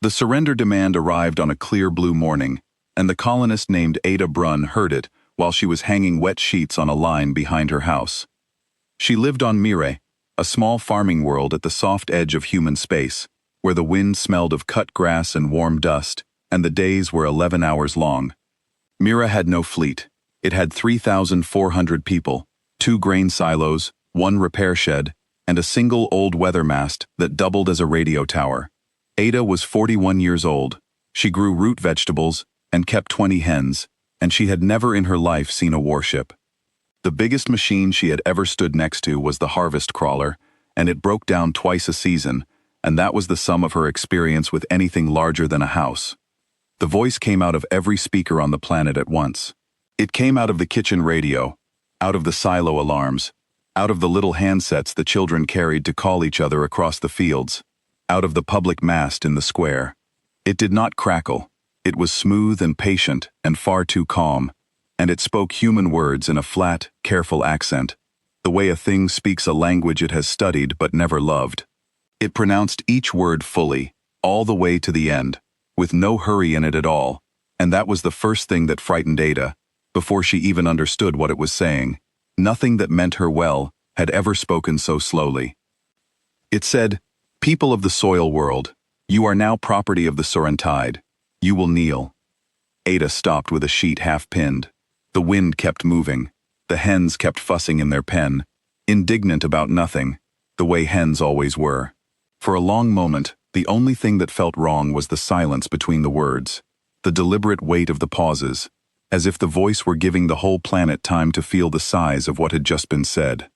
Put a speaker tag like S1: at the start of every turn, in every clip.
S1: The surrender demand arrived on a clear blue morning, and the colonist named Ada Brunn heard it while she was hanging wet sheets on a line behind her house. She lived on Mire, a small farming world at the soft edge of human space, where the wind smelled of cut grass and warm dust, and the days were 11 hours long. Mira had no fleet. It had 3,400 people, 2 grain silos, 1 repair shed, and a single old weather mast that doubled as a radio tower. Ada was 41 years old. She grew root vegetables and kept 20 hens, and she had never in her life seen a warship. The biggest machine she had ever stood next to was the harvest crawler, and it broke down twice a season, and that was the sum of her experience with anything larger than a house. The voice came out of every speaker on the planet at once. It came out of the kitchen radio, out of the silo alarms, out of the little handsets the children carried to call each other across the fields, out of the public mast in the square. It did not crackle. It was smooth and patient and far too calm, and it spoke human words in a flat, careful accent, the way a thing speaks a language it has studied but never loved. It pronounced each word fully, all the way to the end, with no hurry in it at all, and that was the first thing that frightened Ada, before she even understood what it was saying. Nothing that meant her well had ever spoken so slowly. It said, "People of the soil world, you are now property of the Sorrentide. You will kneel." Ada stopped with a sheet half-pinned. The wind kept moving. The hens kept fussing in their pen, indignant about nothing, the way hens always were. For a long moment, the only thing that felt wrong was the silence between the words, the deliberate weight of the pauses, as if the voice were giving the whole planet time to feel the size of what had just been said.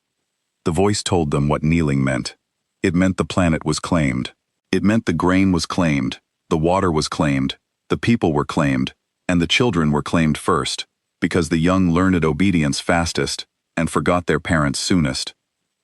S1: The voice told them what kneeling meant. It meant the planet was claimed. It meant the grain was claimed, the water was claimed, the people were claimed, and the children were claimed first, because the young learned obedience fastest and forgot their parents soonest.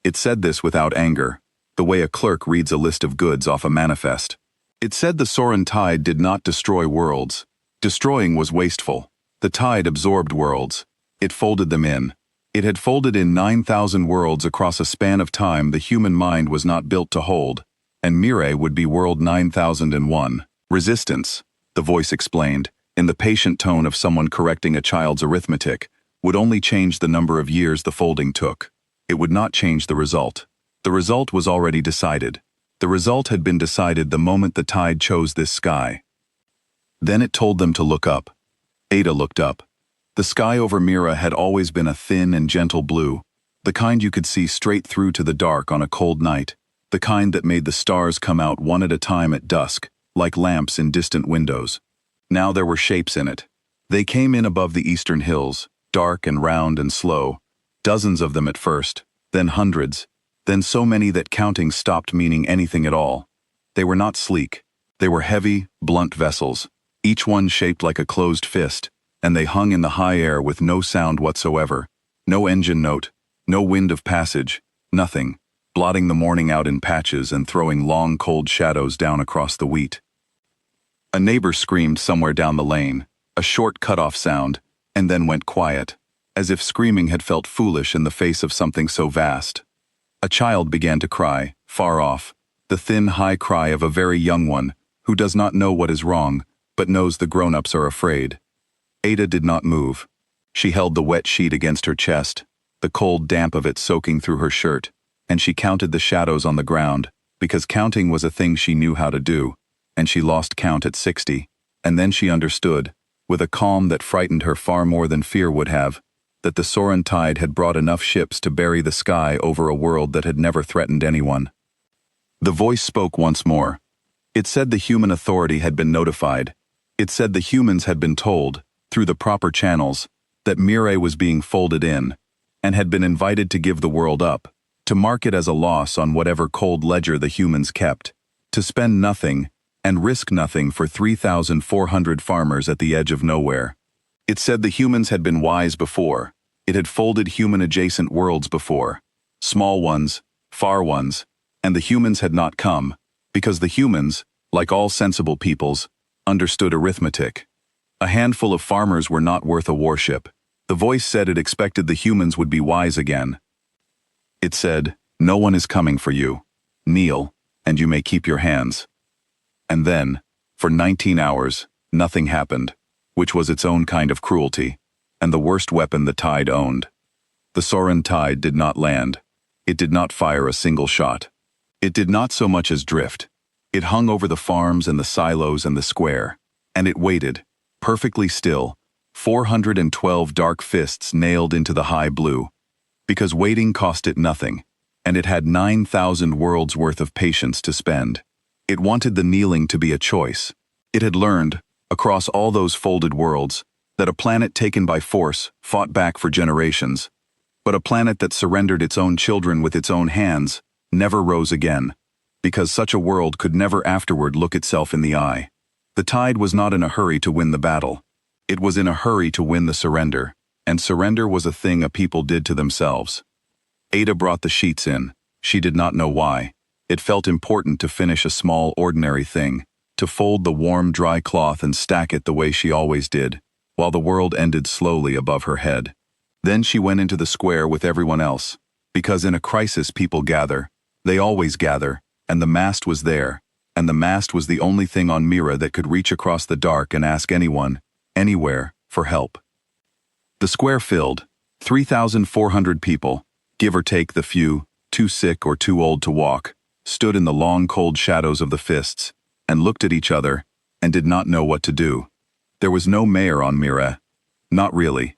S1: It said this without anger, the way a clerk reads a list of goods off a manifest. It said the Soren tide did not destroy worlds. Destroying was wasteful. The tide absorbed worlds. It folded them in. It had folded in 9,000 worlds across a span of time the human mind was not built to hold, and Mire would be world 9001. Resistance, the voice explained, in the patient tone of someone correcting a child's arithmetic, would only change the number of years the folding took. It would not change the result. The result was already decided. The result had been decided the moment the tide chose this sky. Then it told them to look up. Ada looked up. The sky over Mira had always been a thin and gentle blue, the kind you could see straight through to the dark on a cold night, the kind that made the stars come out one at a time at dusk, like lamps in distant windows. Now there were shapes in it. They came in above the eastern hills, dark and round and slow, dozens of them at first, then hundreds, then so many that counting stopped meaning anything at all. They were not sleek. They were heavy, blunt vessels, each one shaped like a closed fist, and they hung in the high air with no sound whatsoever, no engine note, no wind of passage, nothing, blotting the morning out in patches and throwing long cold shadows down across the wheat. A neighbor screamed somewhere down the lane, a short cut-off sound, and then went quiet, as if screaming had felt foolish in the face of something so vast. A child began to cry, far off, the thin, high cry of a very young one who does not know what is wrong, but knows the grown-ups are afraid. Ada did not move. She held the wet sheet against her chest, the cold damp of it soaking through her shirt, and she counted the shadows on the ground, because counting was a thing she knew how to do, and she lost count at 60, and then she understood, with a calm that frightened her far more than fear would have, that the Soren tide had brought enough ships to bury the sky over a world that had never threatened anyone. The voice spoke once more. It said the human authority had been notified. It said the humans had been told, through the proper channels, that Mire was being folded in, and had been invited to give the world up, to mark it as a loss on whatever cold ledger the humans kept, to spend nothing and risk nothing for 3,400 farmers at the edge of nowhere. It said the humans had been wise before. It had folded human-adjacent worlds before, small ones, far ones, and the humans had not come, because the humans, like all sensible peoples, understood arithmetic. A handful of farmers were not worth a warship. The voice said it expected the humans would be wise again. It said, "No one is coming for you. Kneel, and you may keep your hands." And then, For 19 hours, nothing happened, which was its own kind of cruelty, and the worst weapon the Tide owned. The Soren Tide did not land. It did not fire a single shot. It did not so much as drift. It hung over the farms and the silos and the square, and it waited, perfectly still, 412 dark fists nailed into the high blue, because waiting cost it nothing, and it had 9,000 worlds worth of patience to spend. It wanted the kneeling to be a choice. It had learned, across all those folded worlds, that a planet taken by force fought back for generations, but a planet that surrendered its own children with its own hands never rose again, because such a world could never afterward look itself in the eye. The Tide was not in a hurry to win the battle. It was in a hurry to win the surrender, and surrender was a thing a people did to themselves. Ada brought the sheets in. She did not know why. It felt important to finish a small, ordinary thing, to fold the warm, dry cloth and stack it the way she always did, while the world ended slowly above her head. Then she went into the square with everyone else, because in a crisis people gather. They always gather, and the mast was there, and the mast was the only thing on Mira that could reach across the dark and ask anyone, anywhere, for help. The square filled, 3,400 people, give or take the few, too sick or too old to walk, stood in the long cold shadows of the fists, and looked at each other, and did not know what to do. There was no mayor on Mira. Not really.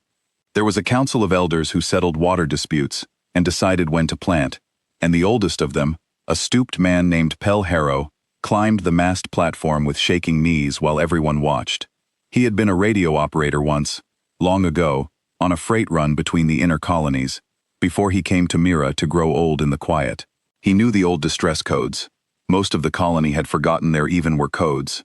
S1: There was a council of elders who settled water disputes, and decided when to plant, and the oldest of them, a stooped man named Pel Harrow, climbed the mast platform with shaking knees while everyone watched. He had been a radio operator once, long ago, on a freight run between the inner colonies, before he came to Mira to grow old in the quiet. He knew the old distress codes. Most of the colony had forgotten there even were codes.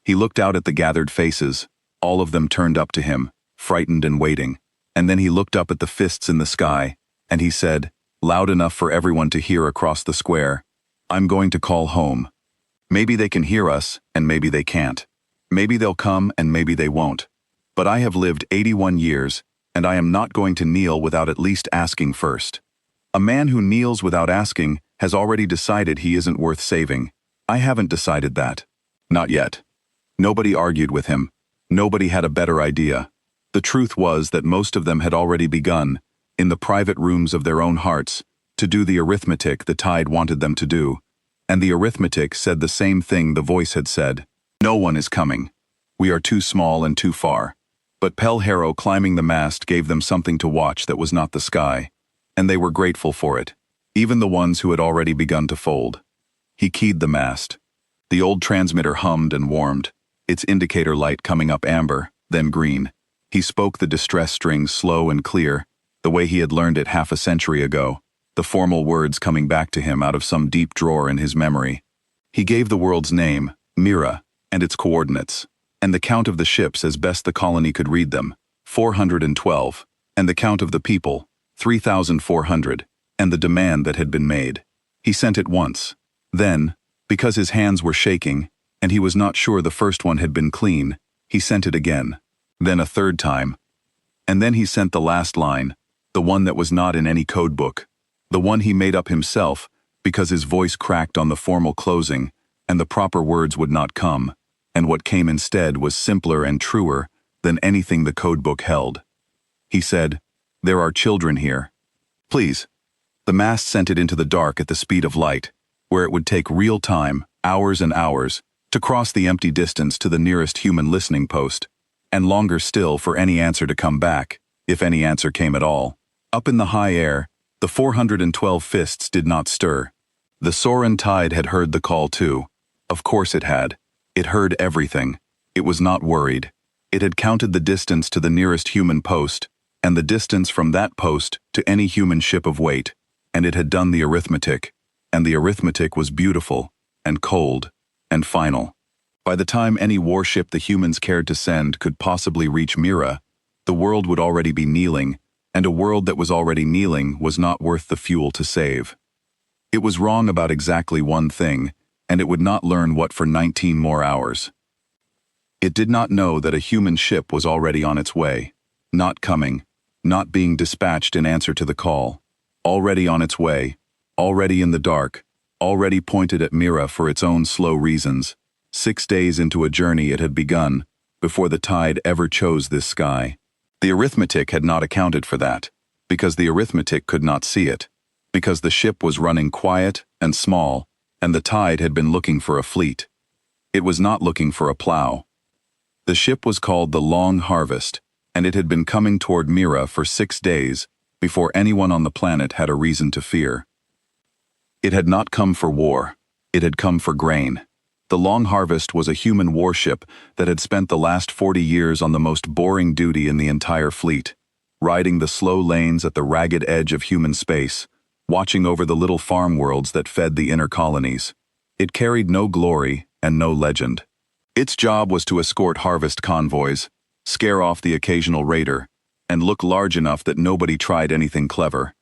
S1: He looked out at the gathered faces, all of them turned up to him, frightened and waiting, and then he looked up at the fists in the sky, and he said, loud enough for everyone to hear across the square, "I'm going to call home. Maybe they can hear us, and maybe they can't. Maybe they'll come and maybe they won't. But I have lived 81 years, and I am not going to kneel without at least asking first. A man who kneels without asking has already decided he isn't worth saving. I haven't decided that. Not yet." Nobody argued with him. Nobody had a better idea. The truth was that most of them had already begun, in the private rooms of their own hearts, to do the arithmetic the Tide wanted them to do, and the arithmetic said the same thing the voice had said. No one is coming. We are too small and too far. But Pel Harrow climbing the mast gave them something to watch that was not the sky, and they were grateful for it, even the ones who had already begun to fold. He keyed the mast. The old transmitter hummed and warmed, its indicator light coming up amber, then green. He spoke the distress string slow and clear, the way he had learned it half a century ago, the formal words coming back to him out of some deep drawer in his memory. He gave the world's name, Mira, and its coordinates, and the count of the ships as best the colony could read them, 412, and the count of the people, 3,400, and the demand that had been made. He sent it once. Then, because his hands were shaking, and he was not sure the first one had been clean, he sent it again. Then a third time. And then he sent the last line, the one that was not in any code book, the one he made up himself because his voice cracked on the formal closing, and the proper words would not come, and what came instead was simpler and truer than anything the code book held. He said, "There are children here. Please." The mast sent it into the dark at the speed of light, where it would take real time, hours and hours, to cross the empty distance to the nearest human listening post, and longer still for any answer to come back, if any answer came at all. Up in the high air, the 412 fists did not stir. The Soren Tide had heard the call too. Of course it had. It heard everything. It was not worried. It had counted the distance to the nearest human post, and the distance from that post to any human ship of weight, and it had done the arithmetic, and the arithmetic was beautiful, and cold, and final. By the time any warship the humans cared to send could possibly reach Mira, the world would already be kneeling, and a world that was already kneeling was not worth the fuel to save. It was wrong about exactly one thing, and it would not learn what for 19 more hours. It did not know that a human ship was already on its way, not coming, not being dispatched in answer to the call, already on its way, already in the dark, already pointed at Mira for its own slow reasons, 6 days into a journey it had begun, before the tide ever chose this sky. The arithmetic had not accounted for that, because the arithmetic could not see it, because the ship was running quiet and small, and the tide had been looking for a fleet. It was not looking for a plow. The ship was called the Long Harvest, and it had been coming toward Mira for 6 days before anyone on the planet had a reason to fear. It had not come for war. It had come for grain. The Long Harvest was a human warship that had spent the last 40 years on the most boring duty in the entire fleet, riding the slow lanes at the ragged edge of human space, watching over the little farm worlds that fed the inner colonies. It carried no glory and no legend. Its job was to escort harvest convoys, scare off the occasional raider, and look large enough that nobody tried anything clever.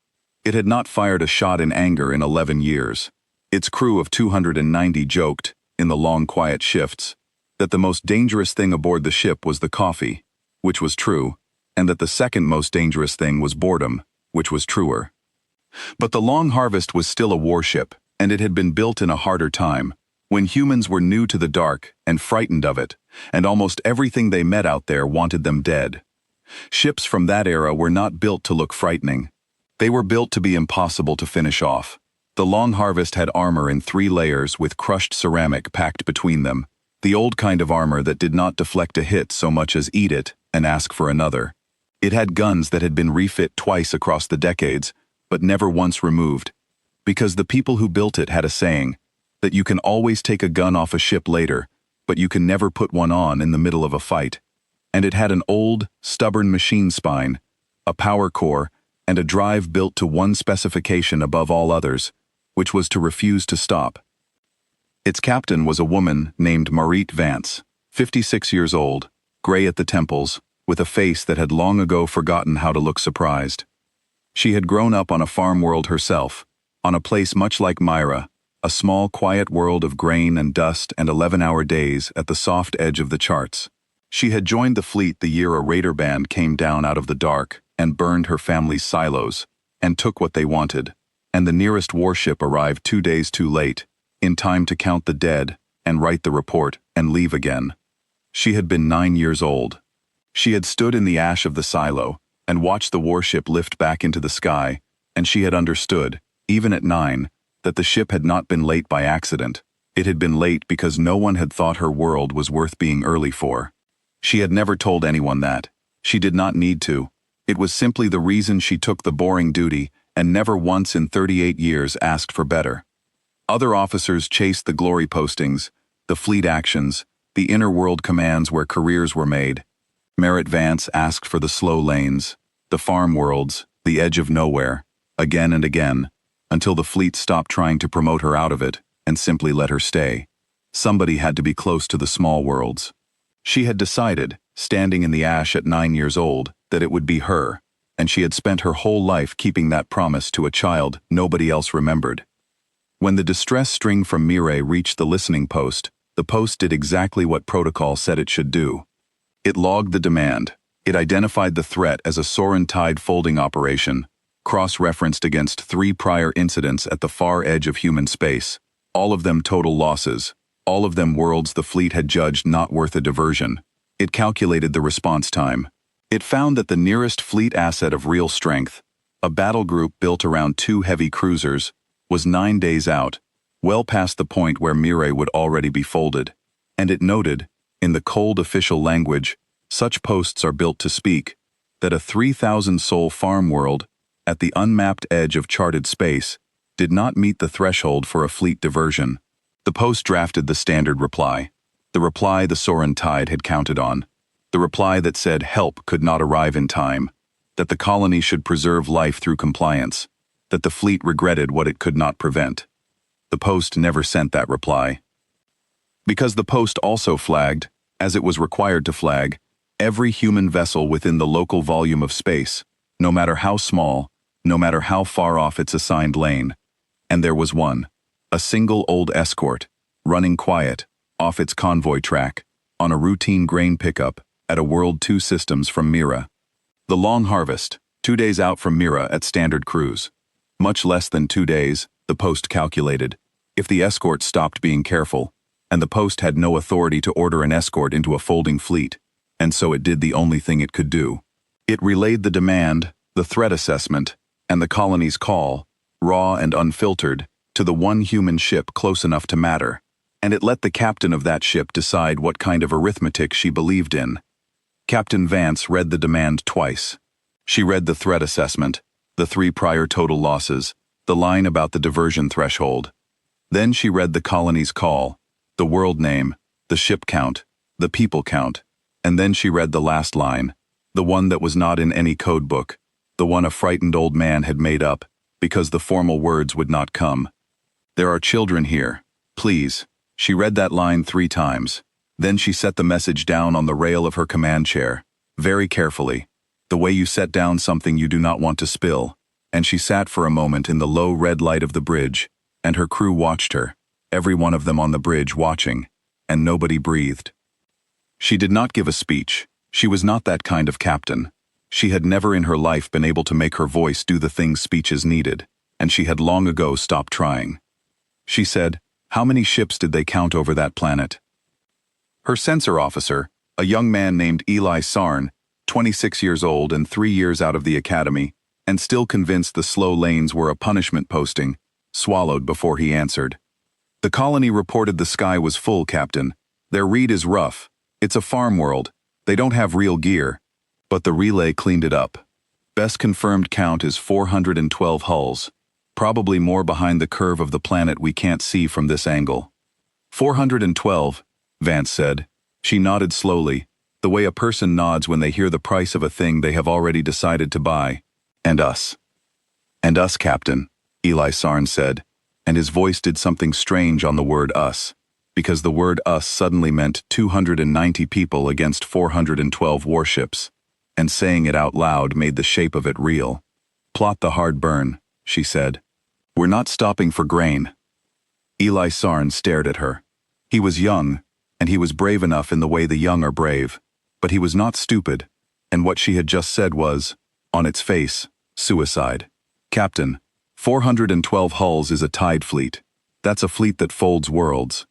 S1: It had not fired a shot in anger in 11 years. Its crew of 290 joked, in the long quiet shifts, that the most dangerous thing aboard the ship was the coffee, which was true, and that the second most dangerous thing was boredom, which was truer. But the Long Harvest was still a warship, and it had been built in a harder time, when humans were new to the dark and frightened of it, and almost everything they met out there wanted them dead. Ships from that era were not built to look frightening. They were built to be impossible to finish off. The Long Harvest had armor in 3 layers with crushed ceramic packed between them, the old kind of armor that did not deflect a hit so much as eat it and ask for another. It had guns that had been refit twice across the decades, but never once removed, because the people who built it had a saying, that you can always take a gun off a ship later, but you can never put one on in the middle of a fight. And it had an old, stubborn machine spine, a power core, and a drive built to one specification above all others, which was to refuse to stop. Its captain was a woman named Marit Vance, 56 years old, gray at the temples, with a face that had long ago forgotten how to look surprised. She had grown up on a farm world herself, on a place much like Myra, a small quiet world of grain and dust and 11-hour days at the soft edge of the charts. She had joined the fleet the year a raider band came down out of the dark and burned her family's silos, and took what they wanted, and the nearest warship arrived 2 days too late, in time to count the dead and write the report and leave again. She had been 9 years old. She had stood in the ash of the silo and watched the warship lift back into the sky, and she had understood, even at 9, that the ship had not been late by accident. It had been late because no one had thought her world was worth being early for. She had never told anyone that. She did not need to. It was simply the reason she took the boring duty and never once in 38 years asked for better. Other officers chased the glory postings, the fleet actions, the inner world commands where careers were made. Marit Vance asked for the slow lanes, the farm worlds, the edge of nowhere, again and again, until the fleet stopped trying to promote her out of it and simply let her stay. Somebody had to be close to the small worlds. She had decided, standing in the ash at 9 years old, that it would be her, and she had spent her whole life keeping that promise to a child nobody else remembered. When the distress string from Mire reached the listening post, the post did exactly what protocol said it should do. It logged the demand. It identified the threat as a Soren tide folding operation, cross-referenced against 3 prior incidents at the far edge of human space, all of them total losses, all of them worlds the fleet had judged not worth a diversion. It calculated the response time. It found that the nearest fleet asset of real strength, a battle group built around 2 heavy cruisers, was 9 days out, well past the point where Mire would already be folded. And it noted, in the cold official language, such posts are built to speak, that a 3,000-soul farm world, at the unmapped edge of charted space, did not meet the threshold for a fleet diversion. The post drafted the standard reply, the reply the Soren tide had counted on, the reply that said help could not arrive in time, that the colony should preserve life through compliance, that the fleet regretted what it could not prevent. The post never sent that reply. Because the post also flagged, as it was required to flag, every human vessel within the local volume of space, no matter how small, no matter how far off its assigned lane. And there was one, a single old escort, running quiet, off its convoy track, on a routine grain pickup, at a World 2 systems from Mira. The Long Harvest, 2 days out from Mira at standard cruise. Much less than 2 days, the post calculated, if the escort stopped being careful, and the post had no authority to order an escort into a folding fleet, and so it did the only thing it could do. It relayed the demand, the threat assessment, and the colony's call, raw and unfiltered, to the one human ship close enough to matter, and it let the captain of that ship decide what kind of arithmetic she believed in. Captain Vance read the demand twice. She read the threat assessment, the 3 prior total losses, the line about the diversion threshold. Then she read the colony's call, the world name, the ship count, the people count, and then she read the last line, the one that was not in any code book, the one a frightened old man had made up, because the formal words would not come. "There are children here. Please." She read that line 3 times. Then she set the message down on the rail of her command chair, very carefully, the way you set down something you do not want to spill, and she sat for a moment in the low red light of the bridge, and her crew watched her, every one of them on the bridge watching, and nobody breathed. She did not give a speech. She was not that kind of captain. She had never in her life been able to make her voice do the things speeches needed, and she had long ago stopped trying. She said, "How many ships did they count over that planet?" Her censor officer, a young man named Eli Sarn, 26 years old and 3 years out of the academy, and still convinced the slow lanes were a punishment posting, swallowed before he answered. "The colony reported the sky was full, Captain. Their read is rough. It's a farm world. They don't have real gear. But the relay cleaned it up. Best confirmed count is 412 hulls. Probably more behind the curve of the planet we can't see from this angle." 412, Vance said. She nodded slowly, the way a person nods when they hear the price of a thing they have already decided to buy. "And us." "And us, Captain," Eli Sarn said, and his voice did something strange on the word us, because the word us suddenly meant 290 people against 412 warships, and saying it out loud made the shape of it real. "Plot the hard burn," she said. "We're not stopping for grain." Eli Sarn stared at her. He was young, and he was brave enough in the way the young are brave, but he was not stupid, and what she had just said was, on its face, suicide. "Captain, 412 hulls is a tide fleet. That's a fleet that folds worlds.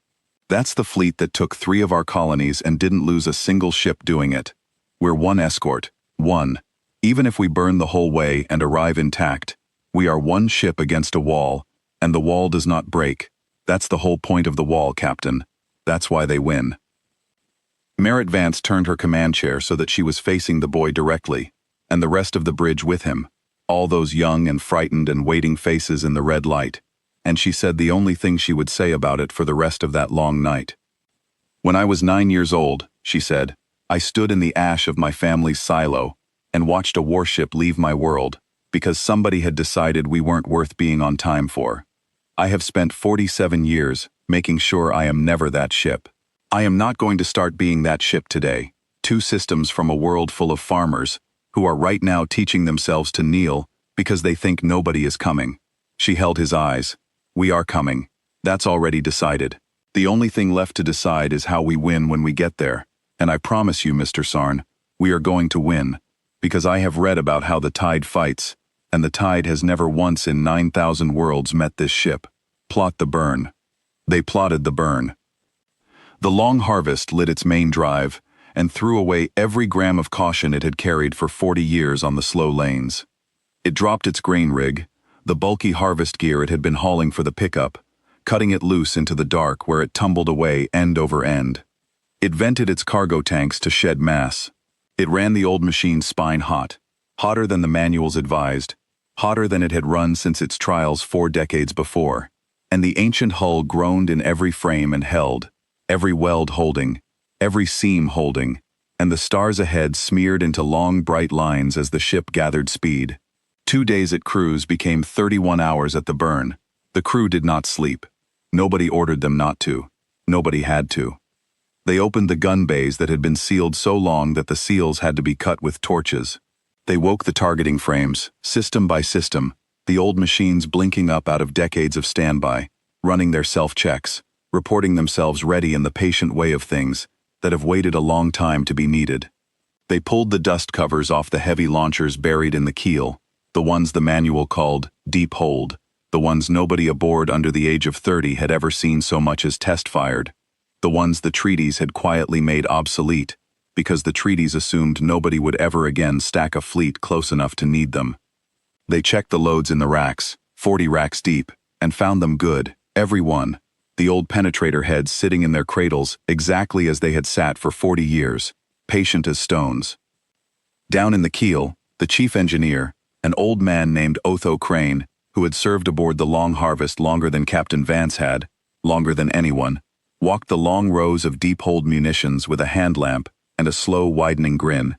S1: That's the fleet that took 3 of our colonies and didn't lose a single ship doing it. We're 1 escort, 1. Even if we burn the whole way and arrive intact, we are 1 ship against a wall, and the wall does not break. That's the whole point of the wall, Captain. That's why they win." Merritt Vance turned her command chair so that she was facing the boy directly, and the rest of the bridge with him, all those young and frightened and waiting faces in the red light, and she said the only thing she would say about it for the rest of that long night. "When I was 9 years old," she said, "I stood in the ash of my family's silo and watched a warship leave my world because somebody had decided we weren't worth being on time for. I have spent 47 years making sure I am never that ship. I am not going to start being that ship today. 2 systems from a world full of farmers who are right now teaching themselves to kneel because they think nobody is coming." She held his eyes. "We are coming. That's already decided. The only thing left to decide is how we win when we get there. And I promise you, Mr. Sarn, we are going to win, because I have read about how the tide fights, and the tide has never once in 9,000 worlds met this ship. Plot the burn." They plotted the burn. The long harvest lit its main drive and threw away every gram of caution it had carried for 40 years on the slow lanes. It dropped its grain rig, the bulky harvest gear it had been hauling for the pickup, cutting it loose into the dark where it tumbled away end over end. It vented its cargo tanks to shed mass. It ran the old machine's spine hot, hotter than the manuals advised, hotter than it had run since its trials 4 decades before, and the ancient hull groaned in every frame and held, every weld holding, every seam holding, and the stars ahead smeared into long bright lines as the ship gathered speed. 2 days at cruise became 31 hours at the burn. The crew did not sleep. Nobody ordered them not to. Nobody had to. They opened the gun bays that had been sealed so long that the seals had to be cut with torches. They woke the targeting frames, system by system, the old machines blinking up out of decades of standby, running their self-checks, reporting themselves ready in the patient way of things that have waited a long time to be needed. They pulled the dust covers off the heavy launchers buried in the keel, the ones the manual called deep hold, the ones nobody aboard under the age of 30 had ever seen so much as test-fired. the ones the treaties had quietly made obsolete, because the treaties assumed nobody would ever again stack a fleet close enough to need them. They checked the loads in the racks, 40 racks deep, and found them good, every one, the old penetrator heads sitting in their cradles exactly as they had sat for 40 years, patient as stones. Down in the keel, the chief engineer, an old man named Otho Crane, who had served aboard the Long Harvest longer than Captain Vance had, longer than anyone, walked the long rows of deep-holed munitions with a hand lamp and a slow widening grin.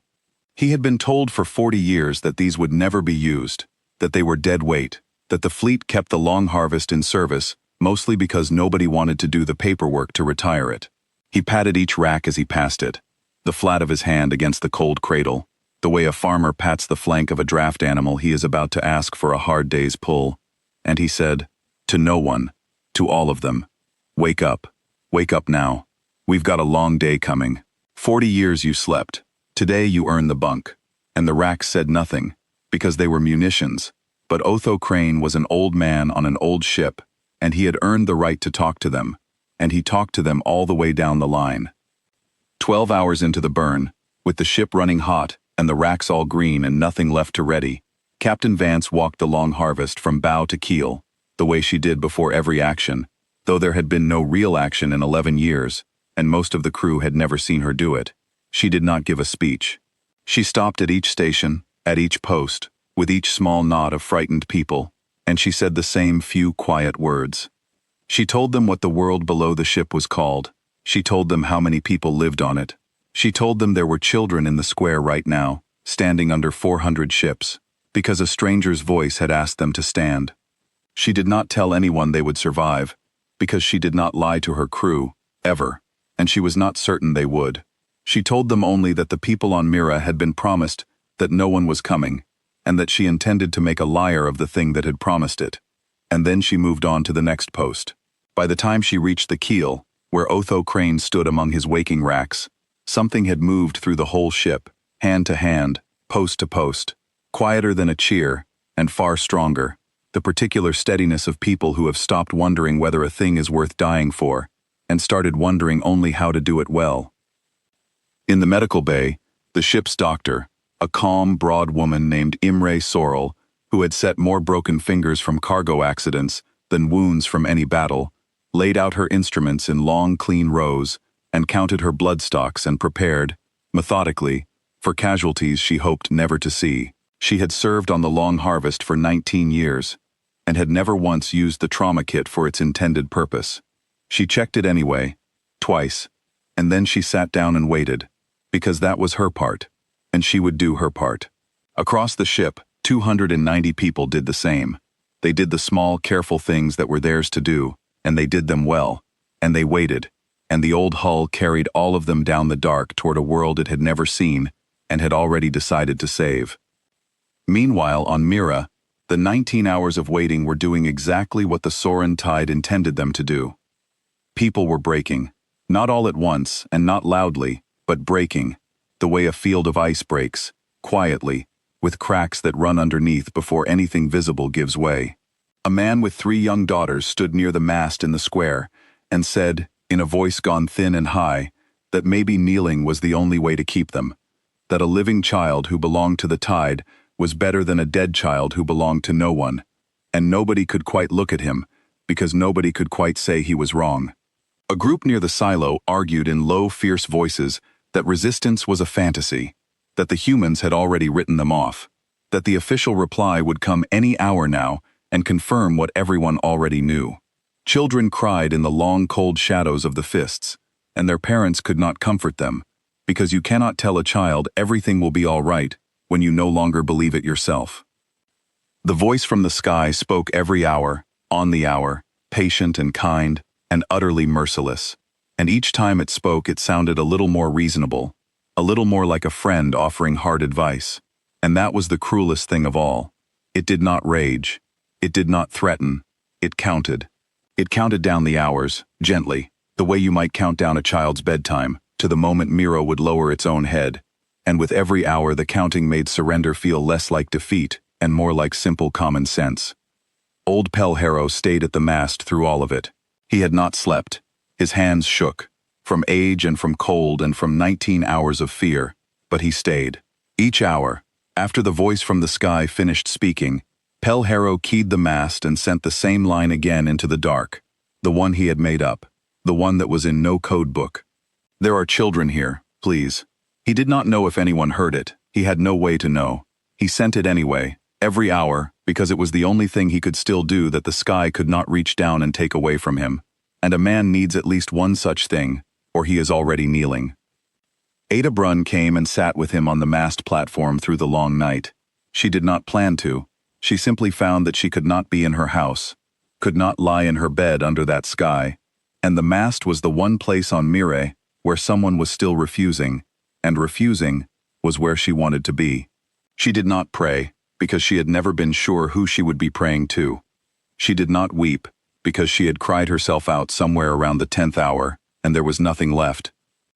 S1: He had been told for 40 years that these would never be used, that they were dead weight, that the fleet kept the Long Harvest in service mostly because nobody wanted to do the paperwork to retire it. He patted each rack as he passed it, the flat of his hand against the cold cradle, the way a farmer pats the flank of a draft animal he is about to ask for a hard day's pull, and he said, to no one, to all of them, wake up now. We've got a long day coming. 40 years you slept. Today you earn the bunk. And the racks said nothing, because they were munitions, but Otho Crane was an old man on an old ship, and he had earned the right to talk to them, and he talked to them all the way down the line. 12 hours into the burn, with the ship running hot and the racks all green and nothing left to ready, Captain Vance walked the Long Harvest from bow to keel, the way she did before every action, though there had been no real action in 11 years, and most of the crew had never seen her do it. She did not give a speech. She stopped at each station, at each post, with each small knot of frightened people, and she said the same few quiet words. She told them what the world below the ship was called. She told them how many people lived on it. She told them there were children in the square right now, standing under 400 ships, because a stranger's voice had asked them to stand. She did not tell anyone they would survive, because she did not lie to her crew, ever, and she was not certain they would. She told them only that the people on Mira had been promised that no one was coming, and that she intended to make a liar of the thing that had promised it. And then she moved on to the next post. By the time she reached the keel, where Otho Crane stood among his waking racks, something had moved through the whole ship, hand to hand, post to post, quieter than a cheer, and far stronger, the particular steadiness of people who have stopped wondering whether a thing is worth dying for, and started wondering only how to do it well. In the medical bay, the ship's doctor, a calm, broad woman named Imre Sorel, who had set more broken fingers from cargo accidents than wounds from any battle, laid out her instruments in long, clean rows and counted her bloodstocks and prepared, methodically, for casualties she hoped never to see. She had served on the Long Harvest for 19 years and had never once used the trauma kit for its intended purpose. She checked it anyway, twice, and then she sat down and waited, because that was her part, and she would do her part. Across the ship, 290 people did the same. They did the small, careful things that were theirs to do, and they did them well, and they waited, and the old hull carried all of them down the dark toward a world it had never seen and had already decided to save. Meanwhile, on Mira, the 19 hours of waiting were doing exactly what the Soren tide intended them to do. People were breaking, not all at once and not loudly, but breaking, the way a field of ice breaks, quietly, with cracks that run underneath before anything visible gives way. A man with 3 young daughters stood near the mast in the square and said, in a voice gone thin and high, that maybe kneeling was the only way to keep them, that a living child who belonged to the tide was better than a dead child who belonged to no one, and nobody could quite look at him, because nobody could quite say he was wrong. A group near the silo argued in low, fierce voices that resistance was a fantasy, that the humans had already written them off, that the official reply would come any hour now and confirm what everyone already knew. Children cried in the long, cold shadows of the fists, and their parents could not comfort them, because you cannot tell a child everything will be all right when you no longer believe it yourself. The voice from the sky spoke every hour, on the hour, patient and kind, and utterly merciless. And each time it spoke, it sounded a little more reasonable, a little more like a friend offering hard advice. And that was the cruelest thing of all. It did not rage. It did not threaten. It counted. It counted down the hours, gently, the way you might count down a child's bedtime, to the moment Miro would lower its own head. And with every hour the counting made surrender feel less like defeat and more like simple common sense. Old Pelhero stayed at the mast through all of it. He had not slept. His hands shook. from age and from cold and from 19 hours of fear, but he stayed. Each hour, after the voice from the sky finished speaking, Pelhero keyed the mast and sent the same line again into the dark, the one he had made up, the one that was in no code book. "There are children here, please." He did not know if anyone heard it. He had no way to know. He sent it anyway, every hour, because it was the only thing he could still do that the sky could not reach down and take away from him. And a man needs at least one such thing, or he is already kneeling. Ada Brunn came and sat with him on the mast platform through the long night. She did not plan to. She simply found that she could not be in her house, could not lie in her bed under that sky, and the mast was the one place on Mire where someone was still refusing, and refusing was where she wanted to be. She did not pray, because she had never been sure who she would be praying to. She did not weep, because she had cried herself out somewhere around the 10th hour, and there was nothing left.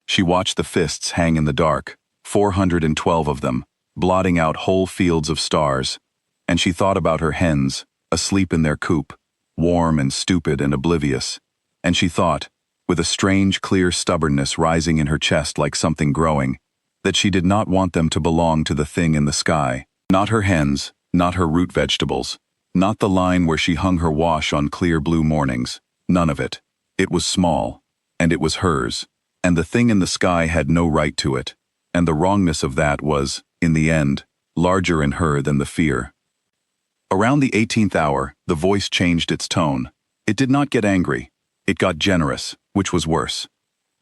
S1: She watched the fists hang in the dark, 412 of them, blotting out whole fields of stars, and she thought about her hens, asleep in their coop, warm and stupid and oblivious, and she thought, with a strange, clear stubbornness rising in her chest like something growing, that she did not want them to belong to the thing in the sky. Not her hens, not her root vegetables, not the line where she hung her wash on clear blue mornings, none of it. It was small, and it was hers, and the thing in the sky had no right to it, and the wrongness of that was, in the end, larger in her than the fear. Around the 18th hour, the voice changed its tone. It did not get angry. It got generous, which was worse.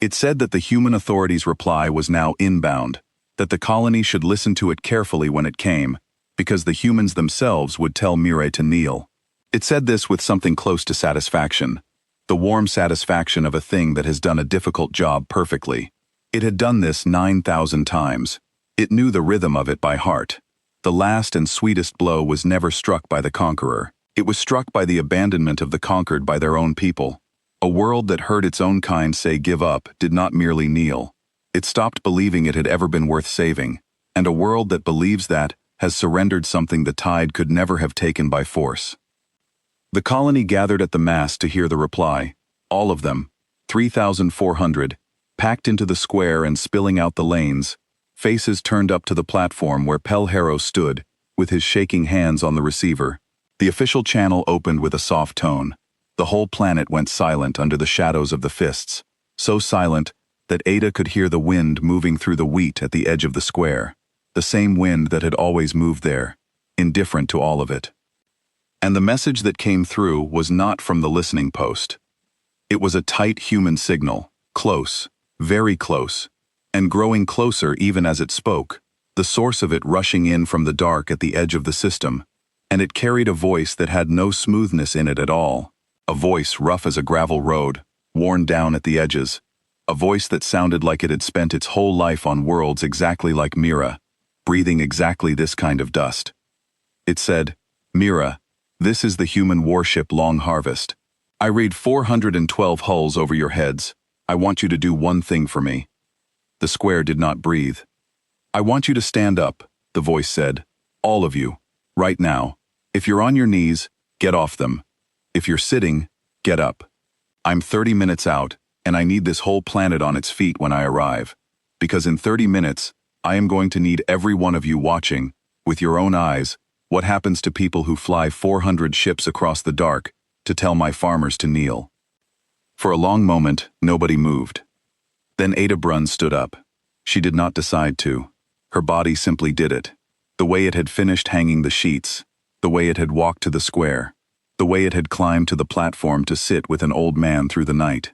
S1: It said that the human authorities' reply was now inbound, that the colony should listen to it carefully when it came, because the humans themselves would tell Mire to kneel. It said this with something close to satisfaction, the warm satisfaction of a thing that has done a difficult job perfectly. It had done this 9,000 times. It knew the rhythm of it by heart. The last and sweetest blow was never struck by the conqueror. It was struck by the abandonment of the conquered by their own people. A world that heard its own kind say give up did not merely kneel. It stopped believing it had ever been worth saving, and a world that believes that has surrendered something the tide could never have taken by force. The colony gathered at the mast to hear the reply, all of them, 3,400, packed into the square and spilling out the lanes, faces turned up to the platform where Pelhero stood, with his shaking hands on the receiver. The official channel opened with a soft tone. The whole planet went silent under the shadows of the fists, so silent that Ada could hear the wind moving through the wheat at the edge of the square, the same wind that had always moved there, indifferent to all of it. And the message that came through was not from the listening post. It was a tight human signal, close, very close, and growing closer even as it spoke, the source of it rushing in from the dark at the edge of the system, and it carried a voice that had no smoothness in it at all. A voice rough as a gravel road, worn down at the edges. A voice that sounded like it had spent its whole life on worlds exactly like Mira, breathing exactly this kind of dust. It said, "Mira, this is the human warship Long Harvest. I read 412 hulls over your heads. I want you to do one thing for me." The square did not breathe. "I want you to stand up," the voice said. "All of you, right now. If you're on your knees, get off them. If you're sitting, get up. I'm 30 minutes out, and I need this whole planet on its feet when I arrive. Because in 30 minutes, I am going to need every one of you watching, with your own eyes, what happens to people who fly 400 ships across the dark to tell my farmers to kneel." For a long moment, nobody moved. Then Ada Brunn stood up. She did not decide to. Her body simply did it. The way it had finished hanging the sheets, the way it had walked to the square, the way it had climbed to the platform to sit with an old man through the night.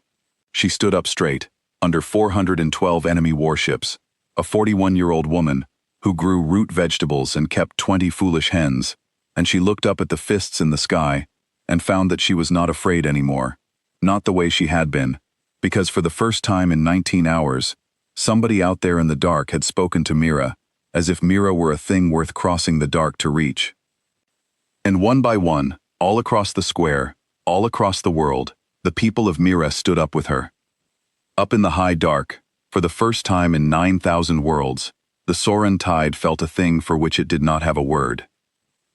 S1: She stood up straight, under 412 enemy warships, a 41-year-old woman who grew root vegetables and kept 20 foolish hens, and she looked up at the fists in the sky and found that she was not afraid anymore, not the way she had been, because for the first time in 19 hours, somebody out there in the dark had spoken to Mira, as if Mira were a thing worth crossing the dark to reach. And one by one, all across the square, all across the world, the people of Mira stood up with her. Up in the high dark, for the first time in 9,000 worlds, the Soren tide felt a thing for which it did not have a word.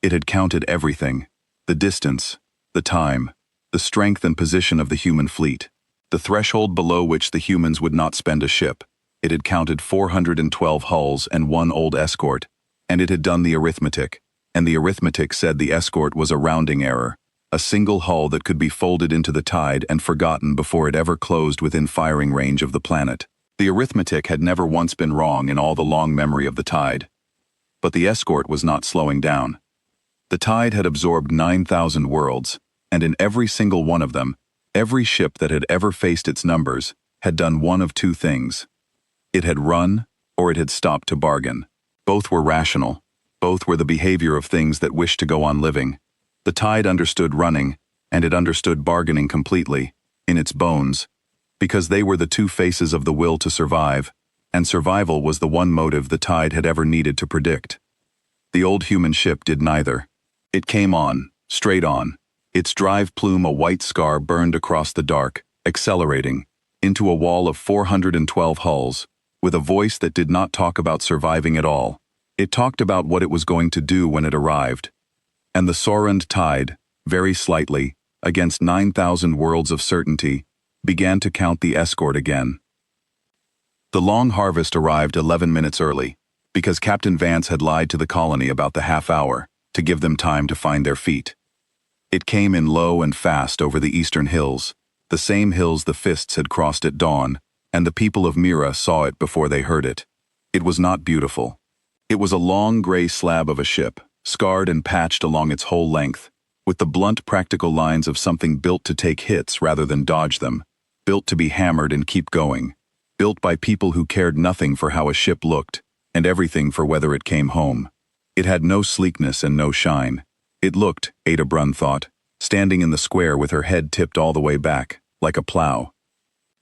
S1: It had counted everything, the distance, the time, the strength and position of the human fleet. the threshold below which the humans would not spend a ship. It had counted 412 hulls and one old escort, and it had done the arithmetic, and the arithmetic said the escort was a rounding error, a single hull that could be folded into the tide and forgotten before it ever closed within firing range of the planet. The arithmetic had never once been wrong in all the long memory of the tide. But the escort was not slowing down. The tide had absorbed 9,000 worlds, and in every single one of them, every ship that had ever faced its numbers had done one of two things. It had run, or it had stopped to bargain. Both were rational. Both were the behavior of things that wished to go on living. The tide understood running, and it understood bargaining completely, in its bones, because they were the two faces of the will to survive, and survival was the one motive the tide had ever needed to predict. The old human ship did neither. It came on, straight on, its drive plume a white scar burned across the dark, accelerating, into a wall of 412 hulls, with a voice that did not talk about surviving at all. It talked about what it was going to do when it arrived. And the Sorund tide, very slightly, against 9,000 worlds of certainty, began to count the escort again. The long harvest arrived 11 minutes early, because Captain Vance had lied to the colony about the half hour, to give them time to find their feet. It came in low and fast over the eastern hills, the same hills the fists had crossed at dawn, and the people of Mira saw it before they heard it. It was not beautiful. It was a long gray slab of a ship, scarred and patched along its whole length, with the blunt practical lines of something built to take hits rather than dodge them, built to be hammered and keep going, built by people who cared nothing for how a ship looked, and everything for whether it came home. It had no sleekness and no shine. It looked, Ada Brunn thought, standing in the square with her head tipped all the way back, like a plow.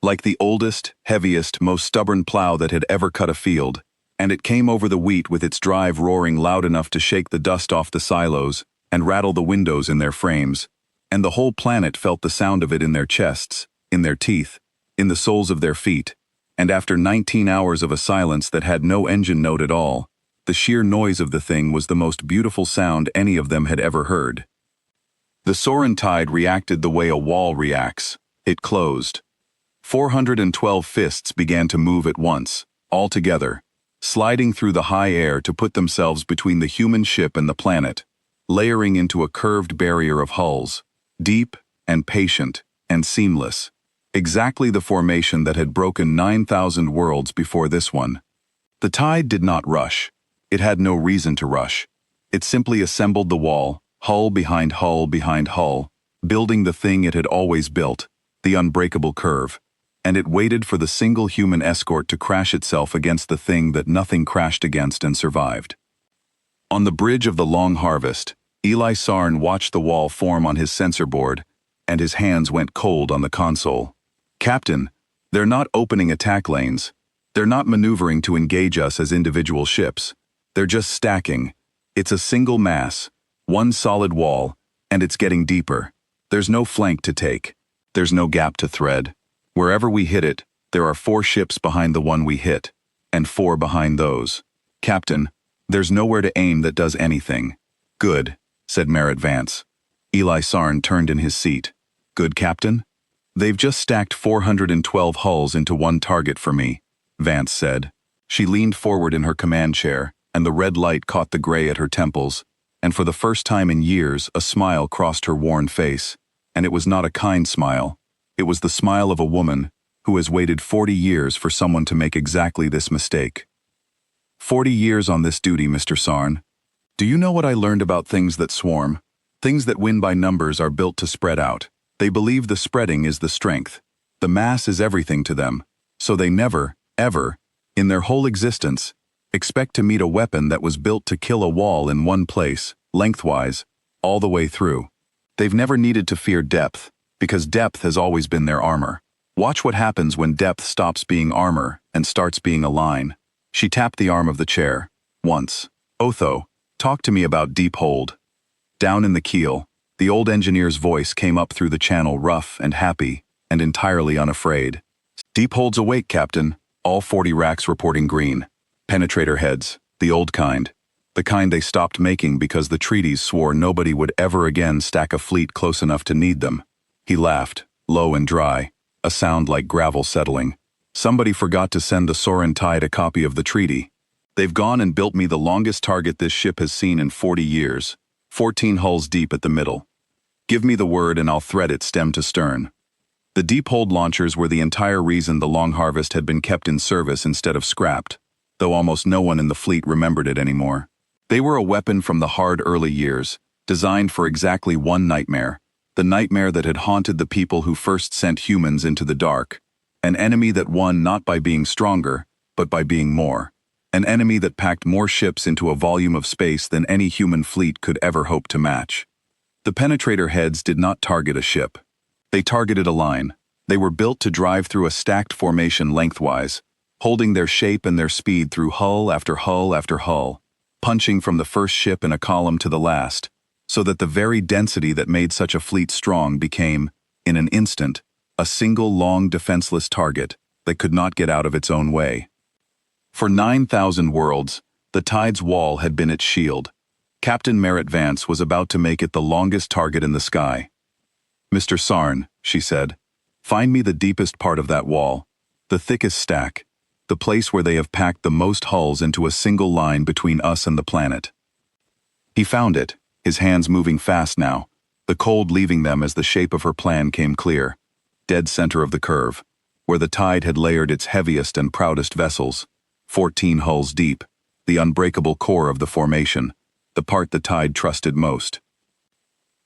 S1: Like the oldest, heaviest, most stubborn plow that had ever cut a field, and it came over the wheat with its drive roaring loud enough to shake the dust off the silos and rattle the windows in their frames, and the whole planet felt the sound of it in their chests, in their teeth, in the soles of their feet, and after 19 hours of a silence that had no engine note at all, the sheer noise of the thing was the most beautiful sound any of them had ever heard. The Sorin tide reacted the way a wall reacts. It closed. 412 fists began to move at once, all together, sliding through the high air to put themselves between the human ship and the planet, layering into a curved barrier of hulls, deep and patient and seamless, exactly the formation that had broken 9,000 worlds before this one. The tide did not rush. It had no reason to rush. It simply assembled the wall, hull behind hull behind hull, building the thing it had always built, the unbreakable curve, and it waited for the single human escort to crash itself against the thing that nothing crashed against and survived. On the bridge of the long harvest, Eli Sarn watched the wall form on his sensor board, and his hands went cold on the console. Captain, they're not opening attack lanes. They're not maneuvering to engage us as individual ships. They're just stacking. It's a single mass, one solid wall, and it's getting deeper. There's no flank to take. There's no gap to thread. Wherever we hit it, there are 4 ships behind the one we hit, and 4 behind those. Captain, there's nowhere to aim that does anything. Good, said Merritt Vance. Eli Sarn turned in his seat. Good, Captain? They've just stacked 412 hulls into one target for me, Vance said. She leaned forward in her command chair, and the red light caught the gray at her temples, and for the first time in years a smile crossed her worn face, and it was not a kind smile. It was the smile of a woman who has waited 40 years for someone to make exactly this mistake. 40 years on this duty, Mr. Sarn. Do you know what I learned about things that swarm? Things that win by numbers are built to spread out. They believe the spreading is the strength. The mass is everything to them. So they never, ever, in their whole existence, expect to meet a weapon that was built to kill a wall in one place, lengthwise, all the way through. They've never needed to fear depth, because depth has always been their armor. Watch what happens when depth stops being armor and starts being a line. She tapped the arm of the chair. Once. Otho, talk to me about deep hold. Down in the keel, the old engineer's voice came up through the channel rough and happy, and entirely unafraid. Deep hold's awake, Captain. All 40 racks reporting green. Penetrator heads, the old kind. The kind they stopped making because the treaties swore nobody would ever again stack a fleet close enough to need them. He laughed, low and dry. a sound like gravel settling. Somebody forgot to send the Soren Tide a copy of the treaty. They've gone and built me the longest target this ship has seen in 40 years, 14 hulls deep at the middle. Give me the word and I'll thread it stem to stern. The deep-hold launchers were the entire reason the Long Harvest had been kept in service instead of scrapped, though almost no one in the fleet remembered it anymore. They were a weapon from the hard early years, designed for exactly one nightmare, the nightmare that had haunted the people who first sent humans into the dark. An enemy that won not by being stronger, but by being more. An enemy that packed more ships into a volume of space than any human fleet could ever hope to match. The penetrator heads did not target a ship. They targeted a line. They were built to drive through a stacked formation lengthwise, holding their shape and their speed through hull after hull after hull, punching from the first ship in a column to the last, so that the very density that made such a fleet strong became, in an instant, a single long defenseless target that could not get out of its own way. For 9,000 worlds, the Tide's wall had been its shield. Captain Merritt Vance was about to make it the longest target in the sky. "Mr. Sarn," she said, "find me the deepest part of that wall, the thickest stack, the place where they have packed the most hulls into a single line between us and the planet." He found it, his hands moving fast now, the cold leaving them as the shape of her plan came clear. Dead center of the curve, where the Tide had layered its heaviest and proudest vessels, 14 hulls deep, the unbreakable core of the formation, the part the Tide trusted most.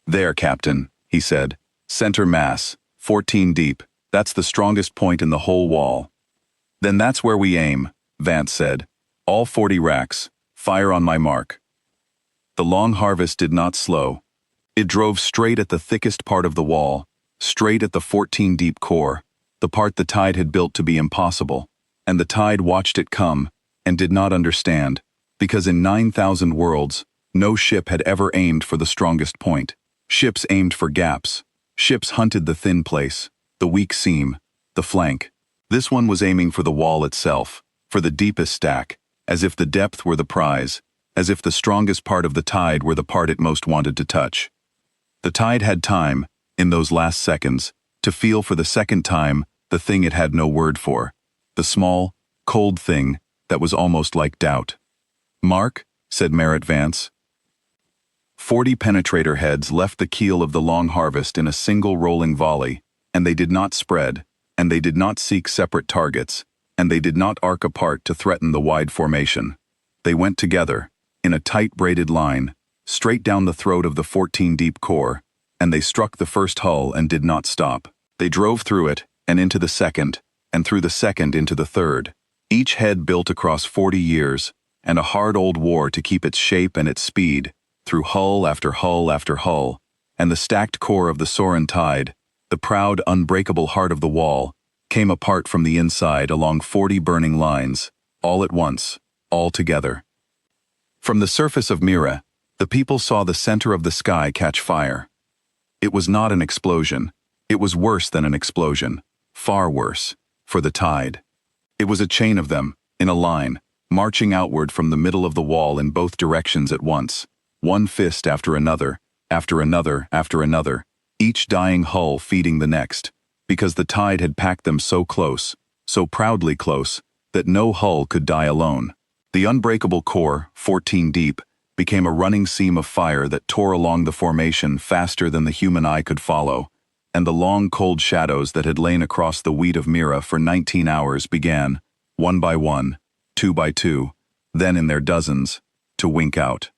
S1: "There, Captain," he said, "center mass, 14 deep, that's the strongest point in the whole wall." "Then that's where we aim," Vance said. "All 40 racks, fire on my mark." The Long Harvest did not slow. It drove straight at the thickest part of the wall, straight at the 14 deep core, the part the Tide had built to be impossible, and the Tide watched it come, and did not understand, because in 9,000 worlds, no ship had ever aimed for the strongest point. Ships aimed for gaps. Ships hunted the thin place, the weak seam, the flank. This one was aiming for the wall itself, for the deepest stack, as if the depth were the prize, as if the strongest part of the Tide were the part it most wanted to touch. The Tide had time, in those last seconds, to feel for the second time the thing it had no word for, the small, cold thing that was almost like doubt. "Mark," said Merritt Vance. 40 penetrator heads left the keel of the Long Harvest in a single rolling volley, and they did not spread, and they did not seek separate targets, and they did not arc apart to threaten the wide formation. They went together, in a tight braided line, straight down the throat of the 14 deep core, and they struck the first hull and did not stop. They drove through it, and into the second, and through the second into the third. Each head built across 40 years, and a hard old war to keep its shape and its speed, through hull after hull after hull, and the stacked core of the Soren Tide, the proud, unbreakable heart of the wall, came apart from the inside along 40 burning lines, all at once, all together. From the surface of Mira, the people saw the center of the sky catch fire. It was not an explosion. It was worse than an explosion, far worse, for the Tide. It was a chain of them, in a line, marching outward from the middle of the wall in both directions at once, one fist after another, after another, after another, each dying hull feeding the next, because the Tide had packed them so close, so proudly close, that no hull could die alone. The unbreakable core, 14 deep, became a running seam of fire that tore along the formation faster than the human eye could follow, and the long cold shadows that had lain across the wheat of Mira for 19 hours began, one by one, two by two, then in their dozens, to wink out.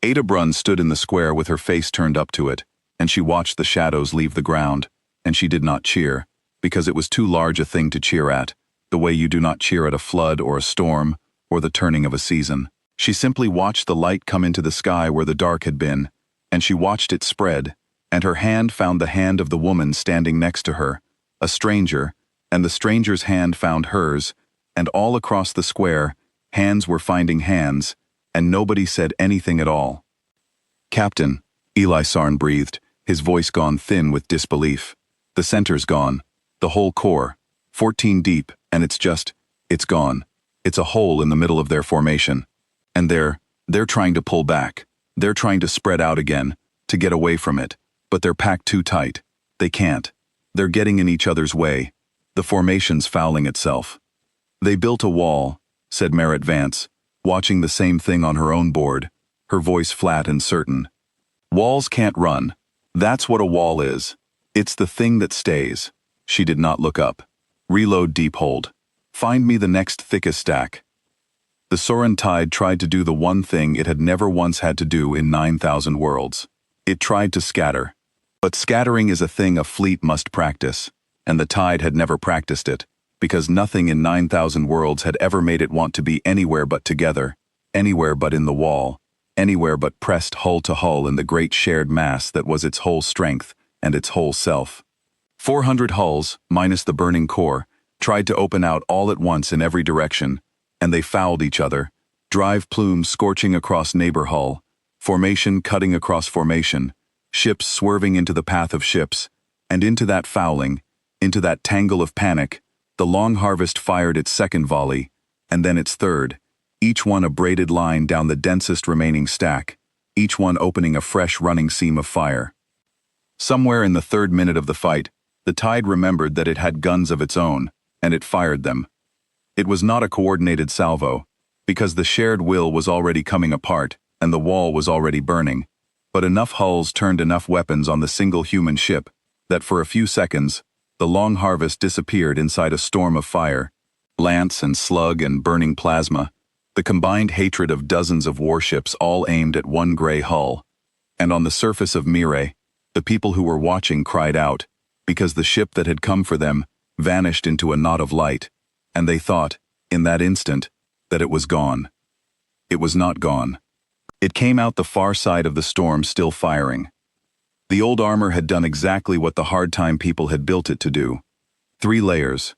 S1: Ada Brunn stood in the square with her face turned up to it, and she watched the shadows leave the ground, and she did not cheer, because it was too large a thing to cheer at, the way you do not cheer at a flood or a storm, or the turning of a season. She simply watched the light come into the sky where the dark had been, and she watched it spread, and her hand found the hand of the woman standing next to her, a stranger, and the stranger's hand found hers, and all across the square, hands were finding hands, and nobody said anything at all. "Captain," Eli Sarn breathed, his voice gone thin with disbelief. "The center's gone. The whole core. 14 deep, and it's gone. It's a hole in the middle of their formation. And they're trying to pull back. They're trying to spread out again, to get away from it, but they're packed too tight. They can't. They're getting in each other's way. The formation's fouling itself. They built a wall, said Merritt Vance, watching the same thing on her own board, her voice flat and certain. Walls can't run. That's what a wall is. It's the thing that stays. She did not look up. Reload deep hold. Find me the next thickest stack. The Soren Tide tried to do the one thing it had never once had to do in 9,000 worlds. It tried to scatter. But scattering is a thing a fleet must practice, and the Tide had never practiced it, because nothing in 9,000 worlds had ever made it want to be anywhere but together, anywhere but in the wall, anywhere but pressed hull to hull in the great shared mass that was its whole strength and its whole self. 400 hulls, minus the burning core, tried to open out all at once in every direction, and they fouled each other, drive plumes scorching across neighbor hull, formation cutting across formation, ships swerving into the path of ships, and into that fouling, into that tangle of panic, the Long Harvest fired its second volley, and then its third, each one a braided line down the densest remaining stack, each one opening a fresh running seam of fire. Somewhere in the third minute of the fight, the Tide remembered that it had guns of its own, and it fired them. It was not a coordinated salvo, because the shared will was already coming apart, and the wall was already burning, but enough hulls turned enough weapons on the single human ship, that for a few seconds, the Long Harvest disappeared inside a storm of fire, lance and slug and burning plasma, the combined hatred of dozens of warships all aimed at one gray hull. And on the surface of Mire, the people who were watching cried out, because the ship that had come for them vanished into a knot of light, and they thought, in that instant, that it was gone. It was not gone. It came out the far side of the storm still firing. The old armor had done exactly what the hard time people had built it to do. 3 layers,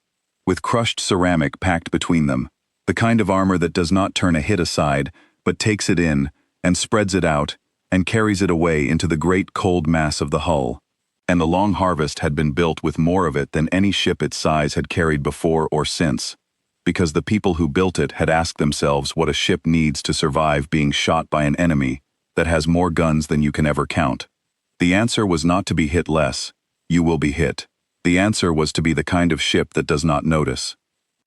S1: with crushed ceramic packed between them, the kind of armor that does not turn a hit aside, but takes it in, and spreads it out, and carries it away into the great cold mass of the hull. And the Long Harvest had been built with more of it than any ship its size had carried before or since, because the people who built it had asked themselves what a ship needs to survive being shot by an enemy that has more guns than you can ever count. The answer was not to be hit less. You will be hit. The answer was to be the kind of ship that does not notice.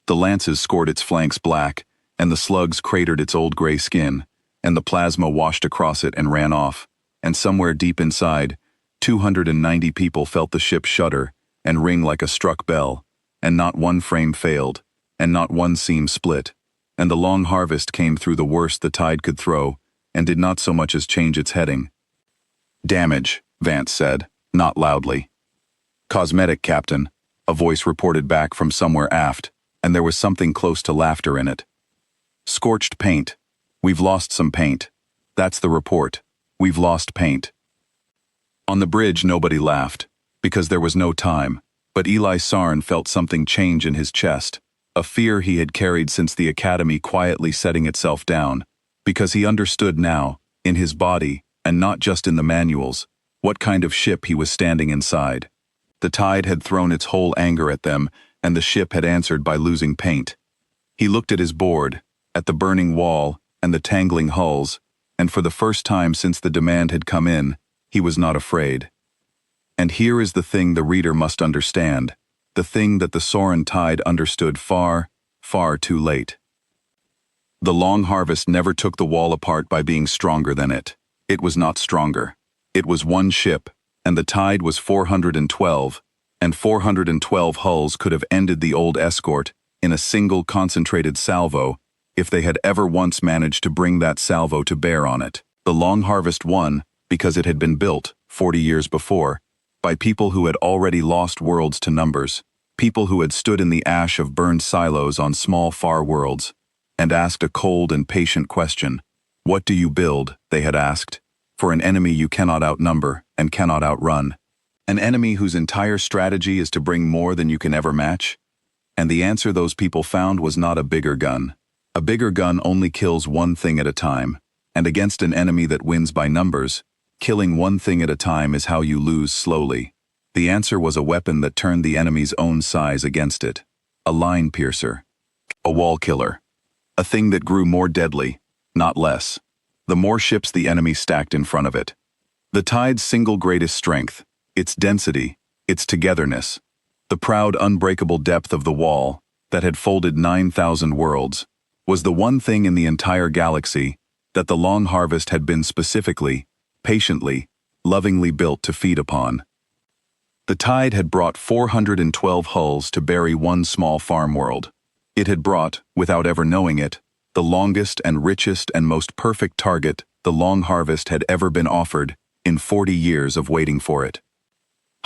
S1: The lances scored its flanks black, and the slugs cratered its old gray skin, and the plasma washed across it and ran off, and somewhere deep inside, 290 people felt the ship shudder and ring like a struck bell, and not one frame failed, and not one seam split, and the Long Harvest came through the worst the Tide could throw, and did not so much as change its heading. Damage, Vance said, not loudly. Cosmetic, Captain, a voice reported back from somewhere aft, and there was something close to laughter in it. Scorched paint. We've lost some paint. That's the report. We've lost paint. On the bridge nobody laughed, because there was no time, but Eli Sarn felt something change in his chest, a fear he had carried since the academy quietly setting itself down, because he understood now, in his body, and not just in the manuals, what kind of ship he was standing inside. The Tide had thrown its whole anger at them, and the ship had answered by losing paint. He looked at his board, at the burning wall, and the tangling hulls, and for the first time since the demand had come in, he was not afraid. And here is the thing the reader must understand, the thing that the Soren Tide understood far, far too late. The Long Harvest never took the wall apart by being stronger than it. It was not stronger. It was one ship, and the Tide was 412, and 412 hulls could have ended the old escort in a single concentrated salvo if they had ever once managed to bring that salvo to bear on it. The Long Harvest won because it had been built, 40 years before, by people who had already lost worlds to numbers, people who had stood in the ash of burned silos on small far worlds, and asked a cold and patient question. What do you build, they had asked, for an enemy you cannot outnumber and cannot outrun? An enemy whose entire strategy is to bring more than you can ever match? And the answer those people found was not a bigger gun. A bigger gun only kills one thing at a time, and against an enemy that wins by numbers, killing one thing at a time is how you lose slowly. The answer was a weapon that turned the enemy's own size against it. A line piercer. A wall killer. A thing that grew more deadly, not less, the more ships the enemy stacked in front of it. The Tide's single greatest strength, its density, its togetherness. The proud, unbreakable depth of the wall, that had folded 9,000 worlds, was the one thing in the entire galaxy that the Long Harvest had been specifically, patiently, lovingly built to feed upon. The tide had brought 412 hulls to bury one small farm world. It had brought, without ever knowing it, the longest and richest and most perfect target the Long Harvest had ever been offered in 40 years of waiting for it.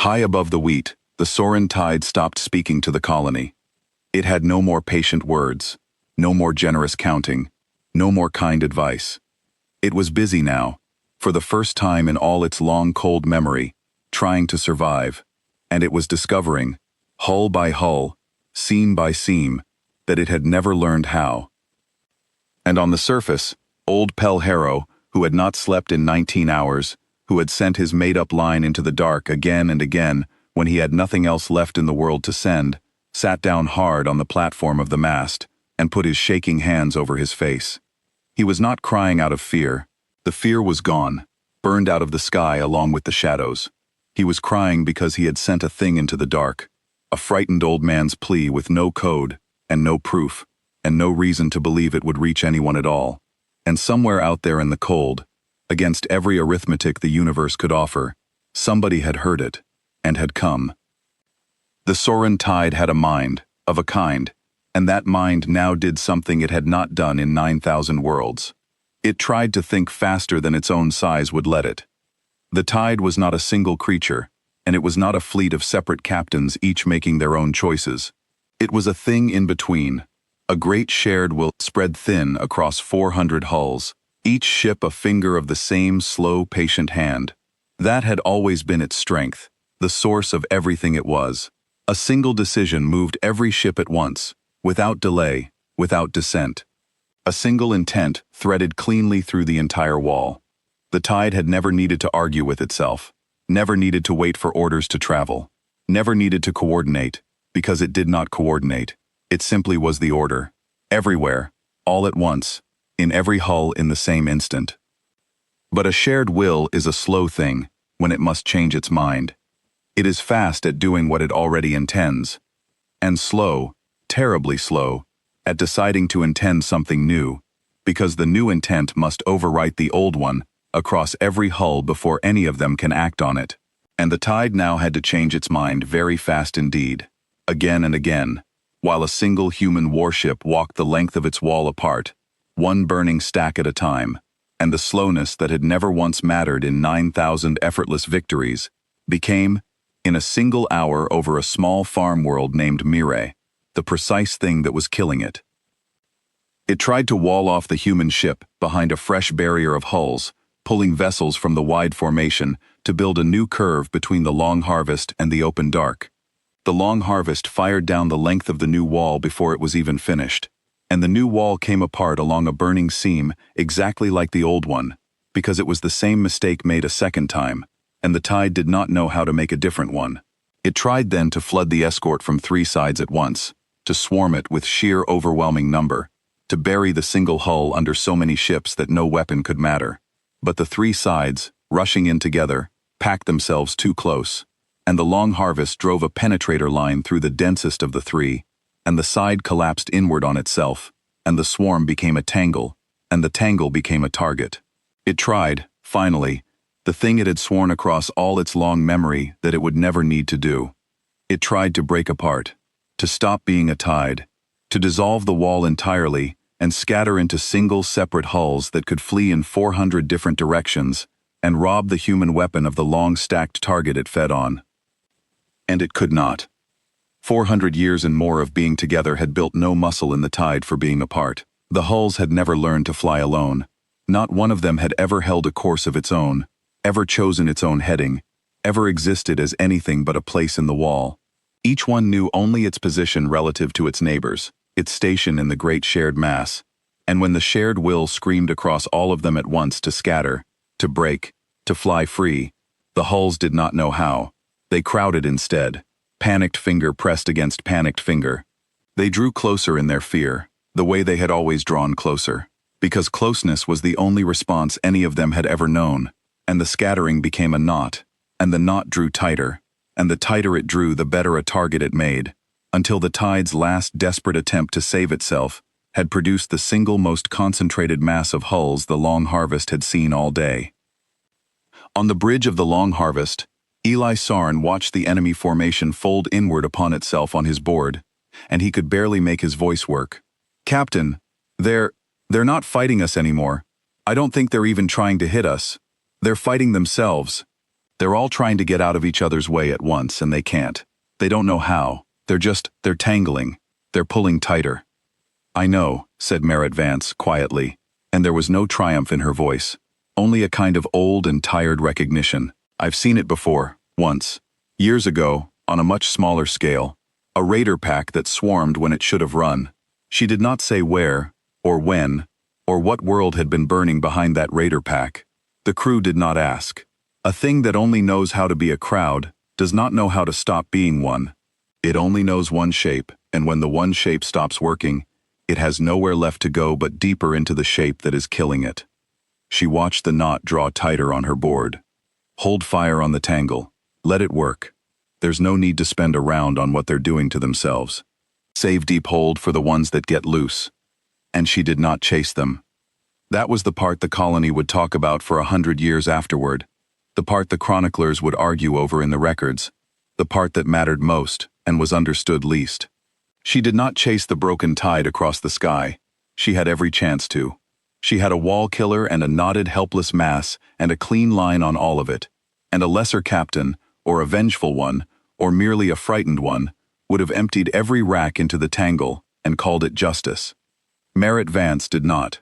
S1: High above the wheat, the Sorin tide stopped speaking to the colony. It had no more patient words, no more generous counting, no more kind advice. It was busy now, for the first time in all its long cold memory, trying to survive, and it was discovering, hull by hull, seam by seam, that it had never learned how. And on the surface, old Pel Harrow, who had not slept in 19 hours, who had sent his made-up line into the dark again and again when he had nothing else left in the world to send, sat down hard on the platform of the mast and put his shaking hands over his face. He was not crying out of fear. The fear was gone, burned out of the sky along with the shadows. He was crying because he had sent a thing into the dark, a frightened old man's plea with no code and no proof and no reason to believe it would reach anyone at all. And somewhere out there in the cold, against every arithmetic the universe could offer, somebody had heard it and had come. The Sorin tide had a mind, of a kind, and that mind now did something it had not done in 9,000 worlds. It tried to think faster than its own size would let it. The tide was not a single creature, and it was not a fleet of separate captains each making their own choices. It was a thing in between, a great shared will spread thin across 400 hulls, each ship a finger of the same slow, patient hand. That had always been its strength, the source of everything it was. A single decision moved every ship at once, without delay, without dissent. A single intent threaded cleanly through the entire wall. The tide had never needed to argue with itself, never needed to wait for orders to travel, never needed to coordinate, because it did not coordinate. It simply was the order. Everywhere, all at once, in every hull in the same instant. But a shared will is a slow thing when it must change its mind. It is fast at doing what it already intends, and slow, terribly slow, at deciding to intend something new, because the new intent must overwrite the old one across every hull before any of them can act on it. And the tide now had to change its mind very fast indeed, again and again, while a single human warship walked the length of its wall apart, one burning stack at a time, and the slowness that had never once mattered in 9,000 effortless victories became, in a single hour over a small farm world named Mire, the precise thing that was killing it. It tried to wall off the human ship behind a fresh barrier of hulls, pulling vessels from the wide formation to build a new curve between the Long Harvest and the open dark. The Long Harvest fired down the length of the new wall before it was even finished, and the new wall came apart along a burning seam exactly like the old one, because it was the same mistake made a second time, and the tide did not know how to make a different one. It tried then to flood the escort from three sides at once, to swarm it with sheer overwhelming number, to bury the single hull under so many ships that no weapon could matter. But the three sides, rushing in together, packed themselves too close, and the Long Harvest drove a penetrator line through the densest of the three, and the side collapsed inward on itself, and the swarm became a tangle, and the tangle became a target. It tried, finally, the thing it had sworn across all its long memory that it would never need to do. It tried to break apart, to stop being a tide, to dissolve the wall entirely and scatter into single separate hulls that could flee in 400 different directions and rob the human weapon of the long-stacked target it fed on. And it could not. 400 years and more of being together had built no muscle in the tide for being apart. The hulls had never learned to fly alone. Not one of them had ever held a course of its own, ever chosen its own heading, ever existed as anything but a place in the wall. Each one knew only its position relative to its neighbors, its station in the great shared mass, and when the shared will screamed across all of them at once to scatter, to break, to fly free, the hulls did not know how. They crowded instead, panicked finger pressed against panicked finger. They drew closer in their fear, the way they had always drawn closer, because closeness was the only response any of them had ever known, and the scattering became a knot, and the knot drew tighter, and the tighter it drew, the better a target it made, until the tide's last desperate attempt to save itself had produced the single most concentrated mass of hulls the Long Harvest had seen all day. On the bridge of the Long Harvest, Eli Sarn watched the enemy formation fold inward upon itself on his board, and he could barely make his voice work. "Captain, they're not fighting us anymore. I don't think they're even trying to hit us. They're fighting themselves. They're all trying to get out of each other's way at once, and they can't. They don't know how. They're tangling. They're pulling tighter." "I know," said Merritt Vance quietly, and there was no triumph in her voice, only a kind of old and tired recognition. "I've seen it before, once. Years ago, on a much smaller scale. A raider pack that swarmed when it should have run." She did not say where, or when, or what world had been burning behind that raider pack. The crew did not ask. A thing that only knows how to be a crowd does not know how to stop being one. It only knows one shape, and when the one shape stops working, it has nowhere left to go but deeper into the shape that is killing it. She watched the knot draw tighter on her board. "Hold fire on the tangle. Let it work. There's no need to spend a round on what they're doing to themselves. Save deep hold for the ones that get loose." And she did not chase them. That was the part the colony would talk about for 100 years afterward, the part the chroniclers would argue over in the records, the part that mattered most and was understood least. She did not chase the broken tide across the sky. She had every chance to. She had a wall killer and a knotted, helpless mass and a clean line on all of it, and a lesser captain, or a vengeful one, or merely a frightened one, would have emptied every rack into the tangle and called it justice. Merritt Vance did not.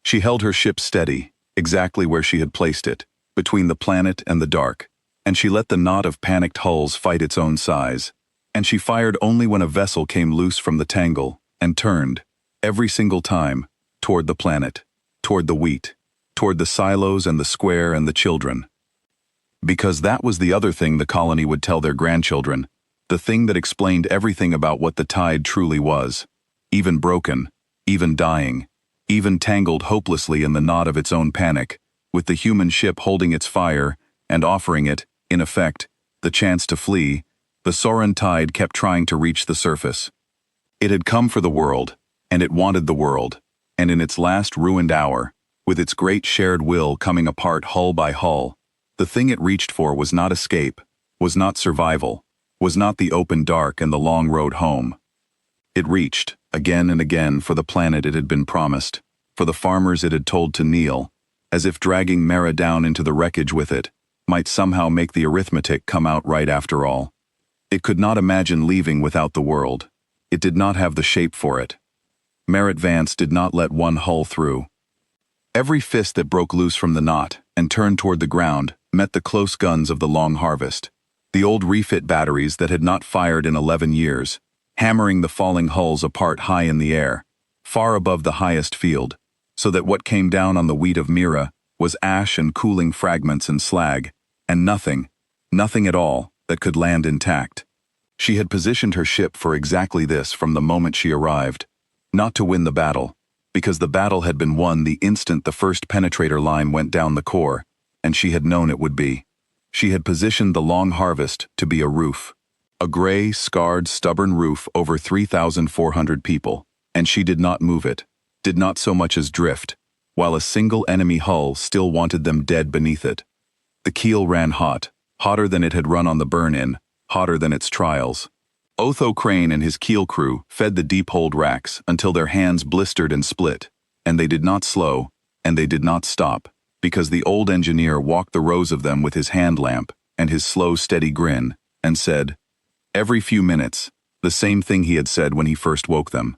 S1: She held her ship steady, exactly where she had placed it, between the planet and the dark, and she let the knot of panicked hulls fight its own size, and she fired only when a vessel came loose from the tangle and turned, every single time, toward the planet, toward the wheat, toward the silos and the square and the children. Because that was the other thing the colony would tell their grandchildren, the thing that explained everything about what the tide truly was, even broken, even dying, even tangled hopelessly in the knot of its own panic, with the human ship holding its fire and offering it, in effect, the chance to flee. The Soren tide kept trying to reach the surface. It had come for the world, and it wanted the world, and in its last ruined hour, with its great shared will coming apart hull by hull, the thing it reached for was not escape, was not survival, was not the open dark and the long road home. It reached, again and again, for the planet it had been promised, for the farmers it had told to kneel, as if dragging Mara down into the wreckage with it might somehow make the arithmetic come out right after all. It could not imagine leaving without the world. It did not have the shape for it. Merritt Vance did not let one hull through. Every fist that broke loose from the knot and turned toward the ground met the close guns of the Long Harvest, the old refit batteries that had not fired in 11 years, hammering the falling hulls apart high in the air, far above the highest field, so that what came down on the wheat of Mira was ash and cooling fragments and slag, and nothing at all, that could land intact. She had positioned her ship for exactly this from the moment she arrived, not to win the battle, because the battle had been won the instant the first penetrator line went down the core, and she had known it would be. She had positioned the Long Harvest to be a roof, a gray, scarred, stubborn roof over 3,400 people, and she did not move it, did not so much as drift, while a single enemy hull still wanted them dead beneath it. The keel ran hot, hotter than it had run on the burn-in, hotter than its trials. Otho Crane and his keel crew fed the deep-hold racks until their hands blistered and split, and they did not slow, and they did not stop, because the old engineer walked the rows of them with his hand lamp and his slow, steady grin, and said, every few minutes, the same thing he had said when he first woke them.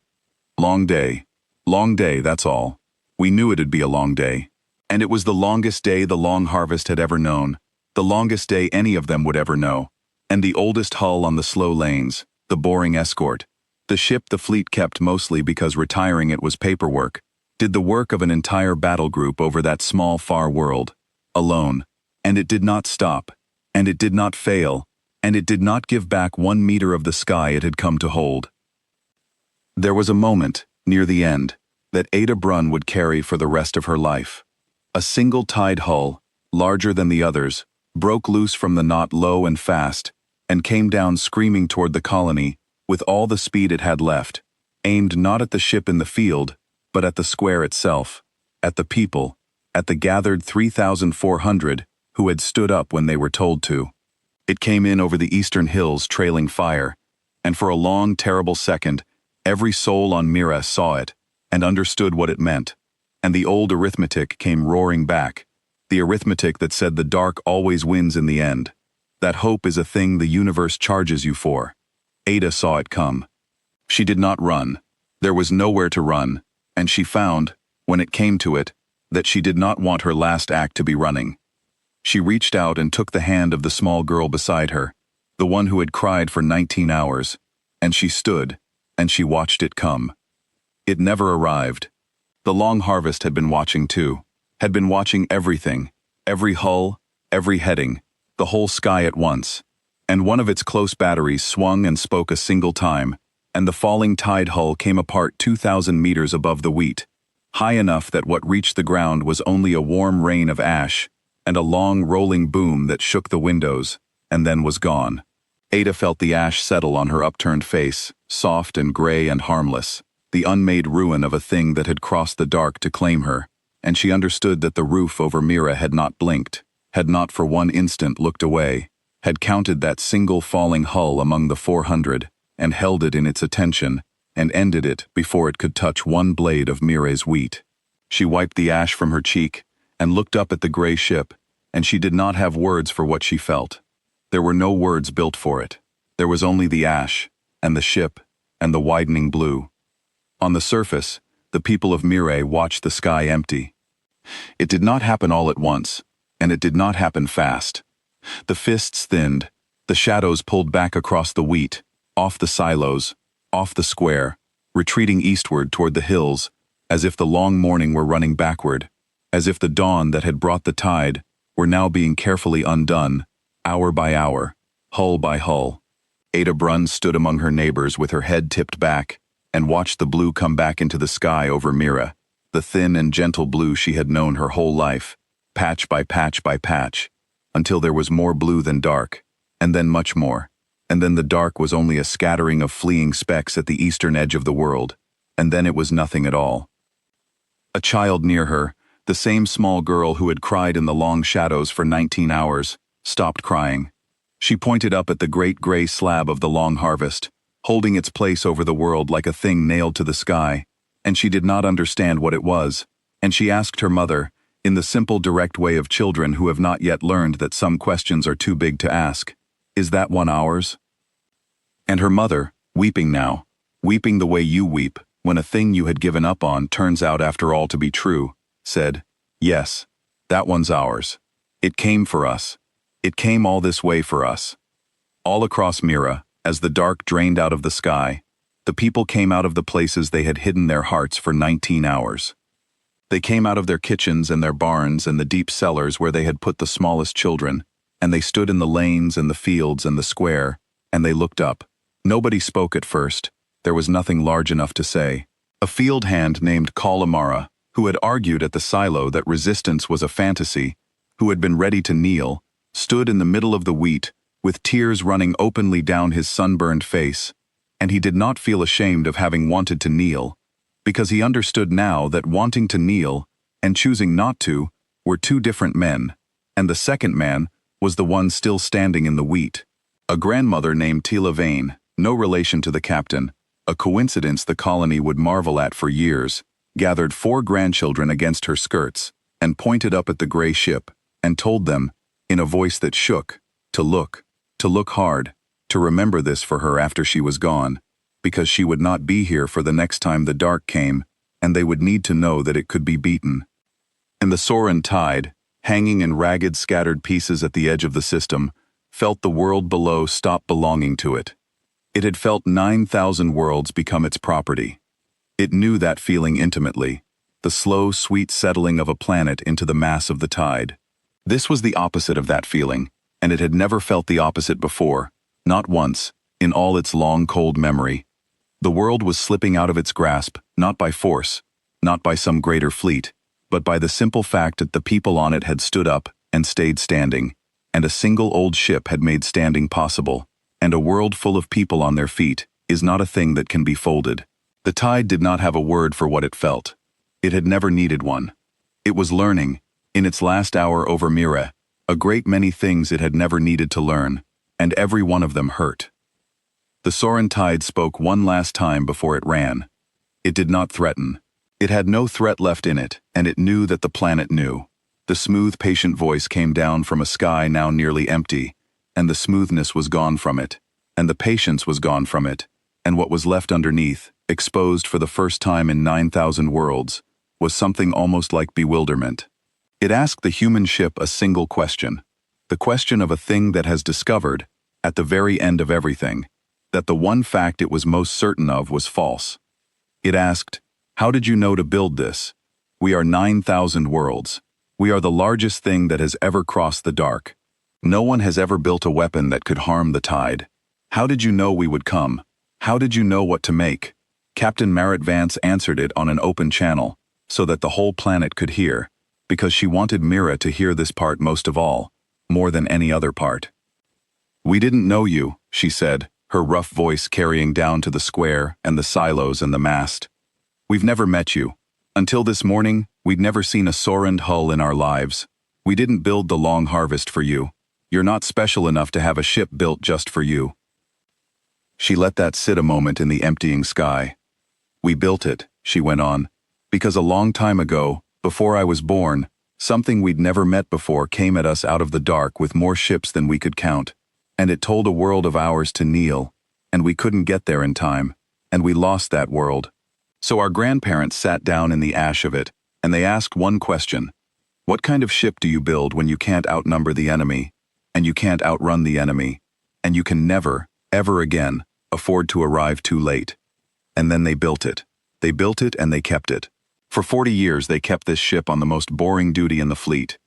S1: Long day, that's all. We knew it'd be a long day. And it was the longest day the Long Harvest had ever known, the longest day any of them would ever know, and the oldest hull on the slow lanes, the boring escort, the ship the fleet kept mostly because retiring it was paperwork, did the work of an entire battle group over that small far world, alone, and it did not stop, and it did not fail, and it did not give back 1 meter of the sky it had come to hold. There was a moment, near the end, that Ada Brunn would carry for the rest of her life. A single tide hull, larger than the others, broke loose from the knot low and fast, and came down screaming toward the colony with all the speed it had left, aimed not at the ship in the field, but at the square itself, at the people, at the gathered 3,400 who had stood up when they were told to. It came in over the eastern hills trailing fire, and for a long, terrible second, every soul on Mira saw it and understood what it meant, and the old arithmetic came roaring back, the arithmetic that said the dark always wins in the end, that hope is a thing the universe charges you for. Ada saw it come. She did not run. There was nowhere to run, and she found, when it came to it, that she did not want her last act to be running. She reached out and took the hand of the small girl beside her, the one who had cried for 19 hours, and she stood, and she watched it come. It never arrived. The long harvest had been watching too, had been watching everything, every hull, every heading, the whole sky at once, and one of its close batteries swung and spoke a single time, and the falling tide hull came apart 2,000 meters above the wheat, high enough that what reached the ground was only a warm rain of ash, and a long rolling boom that shook the windows, and then was gone. Ada felt the ash settle on her upturned face, soft and gray and harmless, the unmade ruin of a thing that had crossed the dark to claim her, and she understood that the roof over Mira had not blinked, had not for one instant looked away, had counted that single falling hull among the 400, and held it in its attention, and ended it before it could touch one blade of Mira's wheat. She wiped the ash from her cheek, and looked up at the gray ship, and she did not have words for what she felt. There were no words built for it. There was only the ash, and the ship, and the widening blue. On the surface, the people of Mire watched the sky empty. It did not happen all at once, and it did not happen fast. The fists thinned, the shadows pulled back across the wheat, off the silos, off the square, retreating eastward toward the hills, as if the long morning were running backward, as if the dawn that had brought the tide were now being carefully undone, hour by hour, hull by hull. Ada Brunn stood among her neighbors with her head tipped back, and watched the blue come back into the sky over Mira, the thin and gentle blue she had known her whole life, patch by patch by patch, until there was more blue than dark, and then much more, and then the dark was only a scattering of fleeing specks at the eastern edge of the world, and then it was nothing at all. A child near her, the same small girl who had cried in the long shadows for 19 hours, stopped crying. She pointed up at the great gray slab of the long harvest, holding its place over the world like a thing nailed to the sky, and she did not understand what it was, and she asked her mother, in the simple direct way of children who have not yet learned that some questions are too big to ask, "Is that one ours?" And her mother, weeping now, weeping the way you weep when a thing you had given up on turns out after all to be true, said, "Yes, that one's ours. It came for us. It came all this way for us." All across Mira, as the dark drained out of the sky, the people came out of the places they had hidden their hearts for 19 hours. They came out of their kitchens and their barns and the deep cellars where they had put the smallest children, and they stood in the lanes and the fields and the square, and they looked up. Nobody spoke at first. There was nothing large enough to say. A field hand named Kalamara, who had argued at the silo that resistance was a fantasy, who had been ready to kneel, stood in the middle of the wheat, with tears running openly down his sunburned face, and he did not feel ashamed of having wanted to kneel, because he understood now that wanting to kneel and choosing not to were two different men, and the second man was the one still standing in the wheat. A grandmother named Tila Vane, no relation to the captain, a coincidence the colony would marvel at for years, gathered 4 grandchildren against her skirts, and pointed up at the gray ship, and told them, in a voice that shook, to look hard, to remember this for her after she was gone, because she would not be here for the next time the dark came, and they would need to know that it could be beaten. And the Soren tide, hanging in ragged scattered pieces at the edge of the system, felt the world below stop belonging to it. It had felt 9,000 worlds become its property. It knew that feeling intimately, the slow, sweet settling of a planet into the mass of the tide. This was the opposite of that feeling, and it had never felt the opposite before, not once, in all its long, cold memory. The world was slipping out of its grasp, not by force, not by some greater fleet, but by the simple fact that the people on it had stood up and stayed standing, and a single old ship had made standing possible, and a world full of people on their feet is not a thing that can be folded. The tide did not have a word for what it felt. It had never needed one. It was learning, in its last hour over Mira, a great many things it had never needed to learn, and every one of them hurt. The Soren tide spoke one last time before it ran. It did not threaten. It had no threat left in it, and it knew that the planet knew. The smooth, patient voice came down from a sky now nearly empty, and the smoothness was gone from it, and the patience was gone from it, and what was left underneath, exposed for the first time in 9,000 worlds, was something almost like bewilderment. It asked the human ship a single question, the question of a thing that has discovered, at the very end of everything, that the one fact it was most certain of was false. It asked, "How did you know to build this? We are 9,000 worlds. We are the largest thing that has ever crossed the dark. No one has ever built a weapon that could harm the tide. How did you know we would come? How did you know what to make?" Captain Merritt Vance answered it on an open channel, so that the whole planet could hear, because she wanted Mira to hear this part most of all, more than any other part. "We didn't know you," she said, her rough voice carrying down to the square and the silos and the mast. "We've never met you. Until this morning, we'd never seen a Sorend hull in our lives. We didn't build the Long Harvest for you. You're not special enough to have a ship built just for you." She let that sit a moment in the emptying sky. "We built it," she went on, "because a long time ago, before I was born, something we'd never met before came at us out of the dark with more ships than we could count, and it told a world of ours to kneel, and we couldn't get there in time, and we lost that world. So our grandparents sat down in the ash of it, and they asked one question: what kind of ship do you build when you can't outnumber the enemy, and you can't outrun the enemy, and you can never, ever again, afford to arrive too late? And then they built it. They built it and they kept it. For 40 years they kept this ship on the most boring duty in the fleet,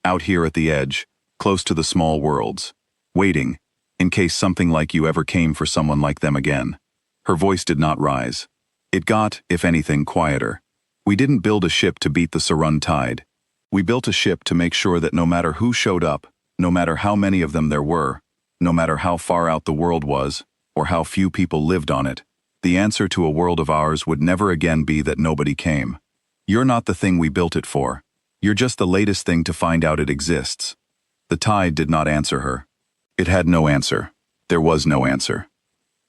S1: out here at the edge, close to the small worlds, waiting, in case something like you ever came for someone like them again." Her voice did not rise. It got, if anything, quieter. "We didn't build a ship to beat the Sarun tide. We built a ship to make sure that no matter who showed up, no matter how many of them there were, no matter how far out the world was, or how few people lived on it, the answer to a world of ours would never again be that nobody came. You're not the thing we built it for. You're just the latest thing to find out it exists." The tide did not answer her. It had no answer. There was no answer.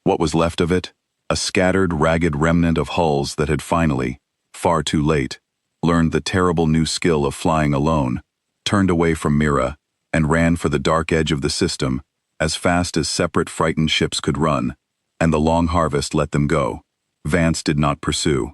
S1: What was left of it? A scattered, ragged remnant of hulls that had finally, far too late, learned the terrible new skill of flying alone, turned away from Mira, and ran for the dark edge of the system, as fast as separate frightened ships could run, and the Long Harvest let them go. Vance did not pursue.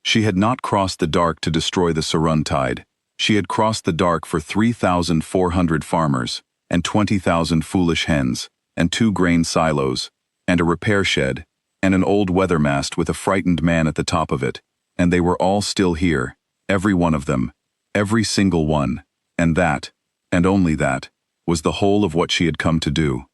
S1: She had not crossed the dark to destroy the Sarun tide. She had crossed the dark for 3,400 farmers, and 20,000 foolish hens, and 2 grain silos, and a repair shed, and an old weather mast with a frightened man at the top of it, and they were all still here, every one of them, every single one, and that, and only that, was the whole of what she had come to do.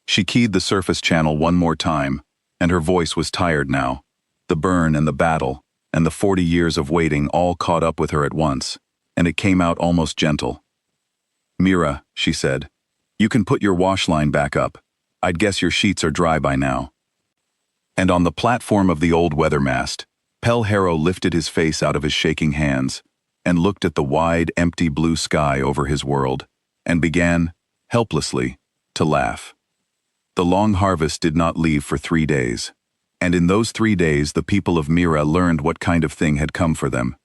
S1: She keyed the surface channel one more time, and her voice was tired now. The burn and the battle, and the 40 years of waiting all caught up with her at once, and it came out almost gentle. "Mira," she said, "you can put your wash line back up. I'd guess your sheets are dry by now." And on the platform of the old weather mast, Pel Harrow lifted his face out of his shaking hands, and looked at the wide, empty blue sky over his world, and began, helplessly, to laugh. The Long Harvest did not leave for 3 days, and in those 3 days the people of Mira learned what kind of thing had come for them.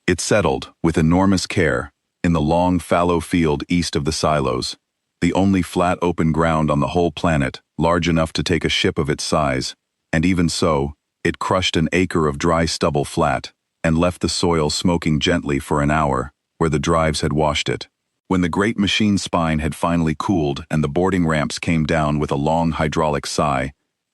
S1: It settled, with enormous care, in the long fallow field east of the silos, the only flat open ground on the whole planet large enough to take a ship of its size, and even so, it crushed an acre of dry stubble flat, and left the soil smoking gently for an hour, where the drives had washed it. When the great machine spine had finally cooled and the boarding ramps came down with a long hydraulic sigh,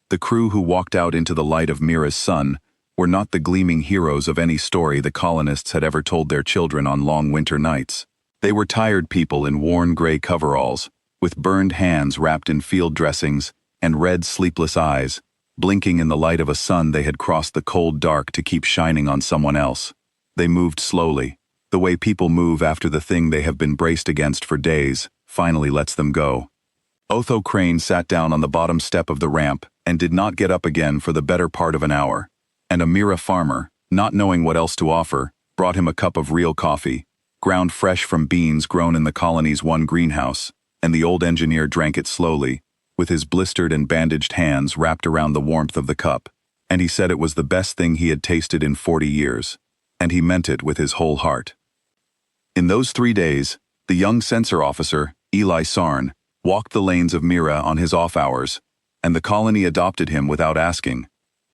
S1: the crew who walked out into the light of Mira's sun were not the gleaming heroes of any story the colonists had ever told their children on long winter nights. They were tired people in worn gray coveralls, with burned hands wrapped in field dressings and red sleepless eyes, blinking in the light of a sun they had crossed the cold dark to keep shining on someone else. They moved slowly, the way people move after the thing they have been braced against for days finally lets them go. Otho Crane sat down on the bottom step of the ramp and did not get up again for the better part of an hour. And a Mira farmer, not knowing what else to offer, brought him a cup of real coffee, ground fresh from beans grown in the colony's one greenhouse, and the old engineer drank it slowly, with his blistered and bandaged hands wrapped around the warmth of the cup, and he said it was the best thing he had tasted in 40 years, and he meant it with his whole heart. In those 3 days, the young censor officer, Eli Sarn, walked the lanes of Mira on his off hours, and the colony adopted him without asking.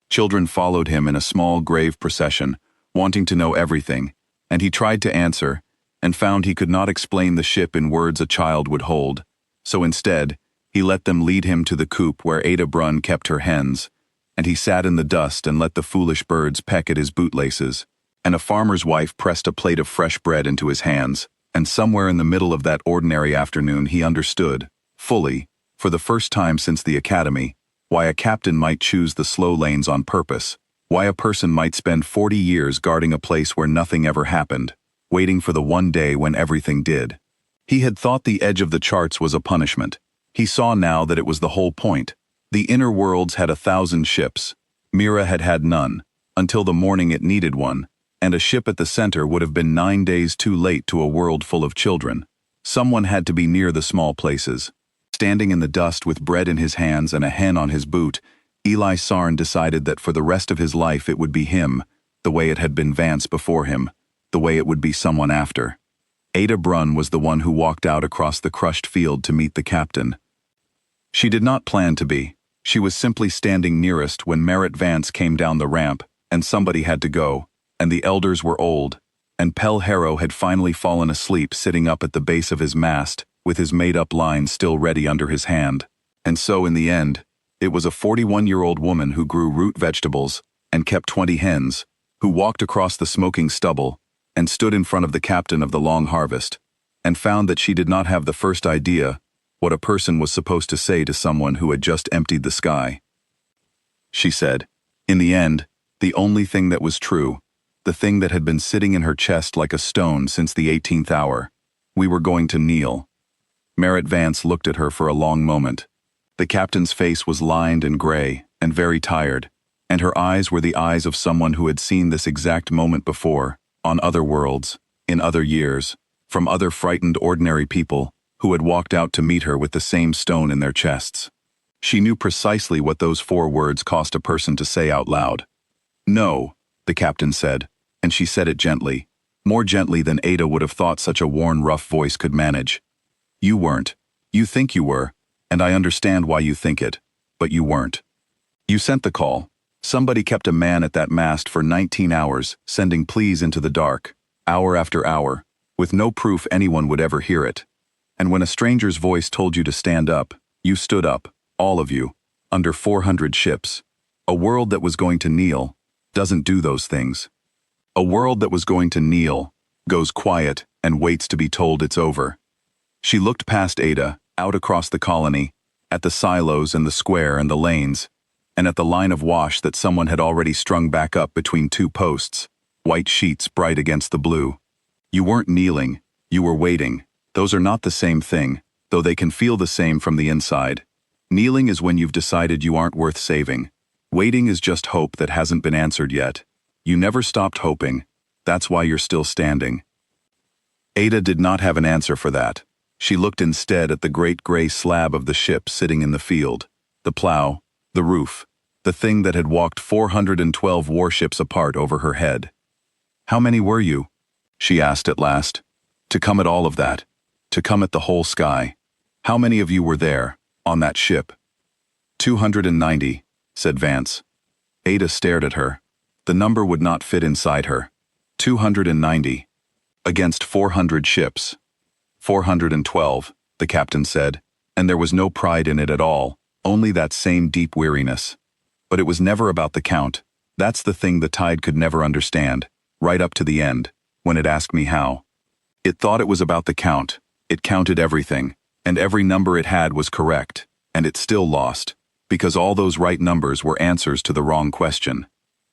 S1: Children followed him in a small grave procession, wanting to know everything, and he tried to answer, and found he could not explain the ship in words a child would hold, so instead, he let them lead him to the coop where Ada Brunn kept her hens, and he sat in the dust and let the foolish birds peck at his bootlaces, and a farmer's wife pressed a plate of fresh bread into his hands, and somewhere in the middle of that ordinary afternoon he understood, fully, for the first time since the academy, why a captain might choose the slow lanes on purpose, why a person might spend 40 years guarding a place where nothing ever happened, waiting for the one day when everything did. He had thought the edge of the charts was a punishment. He saw now that it was the whole point. The inner worlds had 1,000 ships. Mira had had none, until the morning it needed one, and a ship at the center would have been 9 days too late to a world full of children. Someone had to be near the small places. Standing in the dust with bread in his hands and a hen on his boot, Eli Sarn decided that for the rest of his life it would be him, the way it had been Vance before him, the way it would be someone after. Ada Brunn was the one who walked out across the crushed field to meet the captain. She did not plan to be. She was simply standing nearest when Merritt Vance came down the ramp, and somebody had to go, and the elders were old, and Pell Harrow had finally fallen asleep sitting up at the base of his mast, with his made-up line still ready under his hand. And so, in the end, it was a 41-year-old woman who grew root vegetables and kept 20 hens, who walked across the smoking stubble and stood in front of the captain of the long harvest, and found that she did not have the first idea what a person was supposed to say to someone who had just emptied the sky. She said, in the end, the only thing that was true, the thing that had been sitting in her chest like a stone since the 18th hour, we were going to kneel. Merritt Vance looked at her for a long moment. The captain's face was lined and gray and very tired, and her eyes were the eyes of someone who had seen this exact moment before, on other worlds, in other years, from other frightened ordinary people who had walked out to meet her with the same stone in their chests. She knew precisely what those 4 words cost a person to say out loud. No, the captain said, and she said it gently, more gently than Ada would have thought such a worn, rough voice could manage. You weren't. You think you were, and I understand why you think it, but you weren't. You sent the call. Somebody kept a man at that mast for 19 hours, sending pleas into the dark, hour after hour, with no proof anyone would ever hear it. And when a stranger's voice told you to stand up, you stood up, all of you, under 400 ships. A world that was going to kneel doesn't do those things. A world that was going to kneel goes quiet and waits to be told it's over. She looked past Ada, out across the colony, at the silos and the square and the lanes, and at the line of wash that someone had already strung back up between 2 posts, white sheets bright against the blue. You weren't kneeling, you were waiting. Those are not the same thing, though they can feel the same from the inside. Kneeling is when you've decided you aren't worth saving. Waiting is just hope that hasn't been answered yet. You never stopped hoping. That's why you're still standing. Ada did not have an answer for that. She looked instead at the great gray slab of the ship sitting in the field, the plow, the roof, the thing that had walked 412 warships apart over her head. How many were you? She asked at last. To come at all of that, to come at the whole sky. How many of you were there, on that ship? 290, said Vance. Ada stared at her. The number would not fit inside her. 290. Against 400 ships. 412, the captain said, and there was no pride in it at all, only that same deep weariness. But it was never about the count. That's the thing the tide could never understand, right up to the end, when it asked me how. It thought it was about the count. It counted everything, and every number it had was correct, and it still lost, because all those right numbers were answers to the wrong question.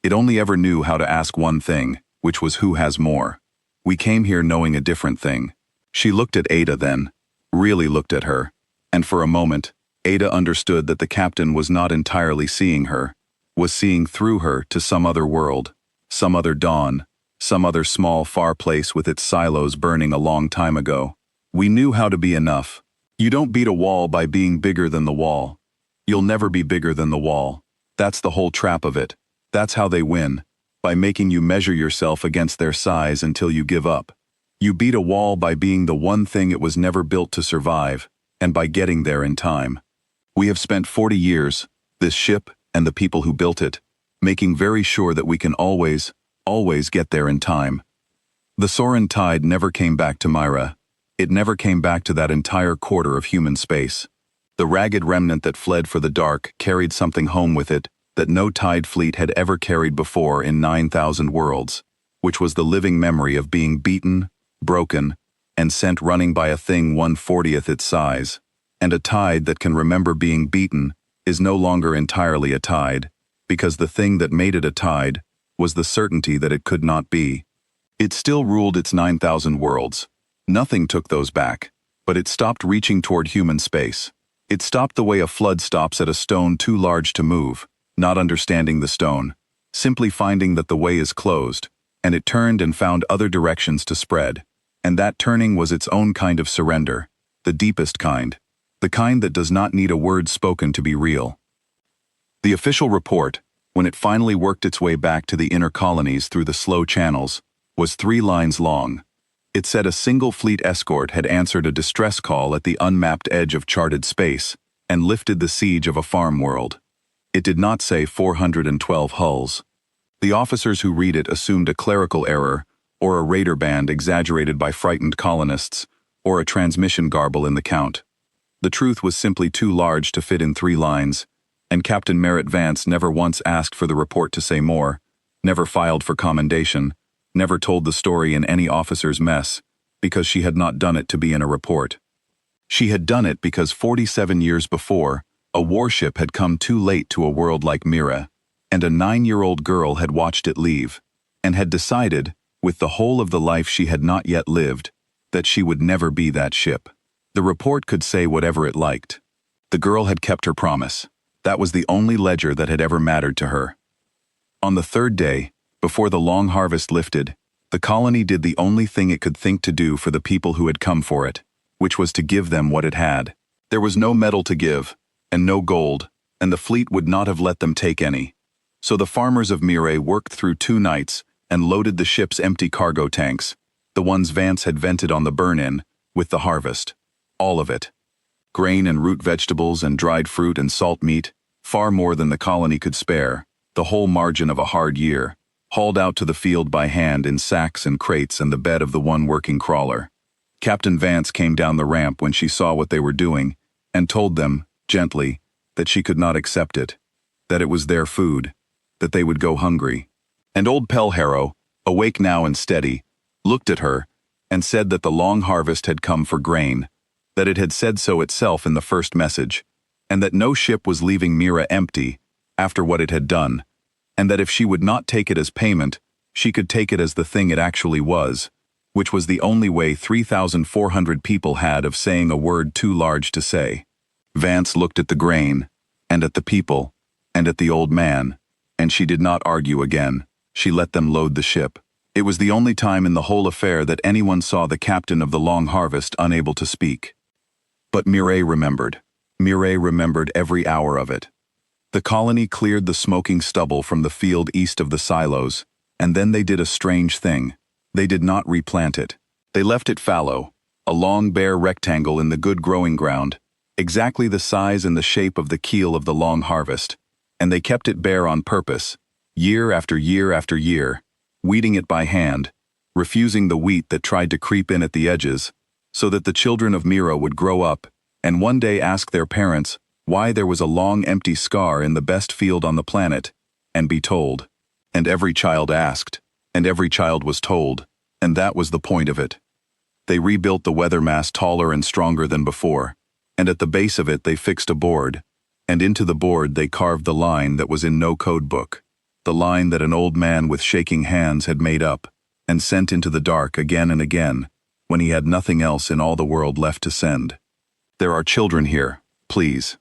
S1: It only ever knew how to ask one thing, which was who has more. We came here knowing a different thing. She looked at Ada then, really looked at her, and for a moment, Ada understood that the captain was not entirely seeing her, was seeing through her to some other world, some other dawn, some other small far place with its silos burning a long time ago. We knew how to be enough. You don't beat a wall by being bigger than the wall. You'll never be bigger than the wall. That's the whole trap of it. That's how they win, by making you measure yourself against their size until you give up. You beat a wall by being the one thing it was never built to survive, and by getting there in time. We have spent 40 years, this ship and the people who built it, making very sure that we can always get there in time. The Soren tide never came back to Myra. It never came back to that entire quarter of human space. The ragged remnant that fled for the dark carried something home with it that no tide fleet had ever carried before in 9,000 worlds, which was the living memory of being beaten, broken, and sent running by a thing 1/40th its size. And a tide that can remember being beaten is no longer entirely a tide, because the thing that made it a tide was the certainty that it could not be. It still ruled its 9,000 worlds. Nothing took those back, but it stopped reaching toward human space. It stopped the way a flood stops at a stone too large to move, not understanding the stone, simply finding that the way is closed, and it turned and found other directions to spread. And that turning was its own kind of surrender, the deepest kind, the kind that does not need a word spoken to be real. The official report, when it finally worked its way back to the inner colonies through the slow channels, was 3 lines long. It said a single fleet escort had answered a distress call at the unmapped edge of charted space and lifted the siege of a farm world. It did not say 412 hulls. The officers who read it assumed a clerical error, or a raider band exaggerated by frightened colonists, or a transmission garble in the count. The truth was simply too large to fit in 3 lines, and Captain Merritt Vance never once asked for the report to say more, never filed for commendation, never told the story in any officer's mess, because she had not done it to be in a report. She had done it because 47 years before, a warship had come too late to a world like Mira, and a 9-year-old girl had watched it leave, and had decided, with the whole of the life she had not yet lived, that she would never be that ship. The report could say whatever it liked. The girl had kept her promise. That was the only ledger that had ever mattered to her. On the 3rd day, before the long harvest lifted, the colony did the only thing it could think to do for the people who had come for it, which was to give them what it had. There was no metal to give, and no gold, and the fleet would not have let them take any. So the farmers of Mire worked through 2 nights and loaded the ship's empty cargo tanks, the ones Vance had vented on the burn-in, with the harvest. All of it. Grain and root vegetables and dried fruit and salt meat, far more than the colony could spare, the whole margin of a hard year, hauled out to the field by hand in sacks and crates and the bed of the one working crawler. Captain Vance came down the ramp when she saw what they were doing, and told them, gently, that she could not accept it, that it was their food, that they would go hungry. And old Pelharrow, awake now and steady, looked at her, and said that the long harvest had come for grain, that it had said so itself in the first message, and that no ship was leaving Mira empty, after what it had done, and that if she would not take it as payment, she could take it as the thing it actually was, which was the only way 3,400 people had of saying a word too large to say. Vance looked at the grain, and at the people, and at the old man, and she did not argue again. She let them load the ship. It was the only time in the whole affair that anyone saw the captain of the long harvest unable to speak. But Mireille remembered. Mireille remembered every hour of it. The colony cleared the smoking stubble from the field east of the silos, and then they did a strange thing. They did not replant it. They left it fallow, a long bare rectangle in the good growing ground, exactly the size and the shape of the keel of the long harvest, and they kept it bare on purpose, year after year after year, weeding it by hand, refusing the wheat that tried to creep in at the edges, so that the children of Mira would grow up and one day ask their parents why there was a long empty scar in the best field on the planet, and be told. And every child asked, and every child was told, and that was the point of it. They rebuilt the weather mast taller and stronger than before, and at the base of it they fixed a board, and into the board they carved the line that was in no code book, the line that an old man with shaking hands had made up, and sent into the dark again and again, when he had nothing else in all the world left to send. There are children here, please.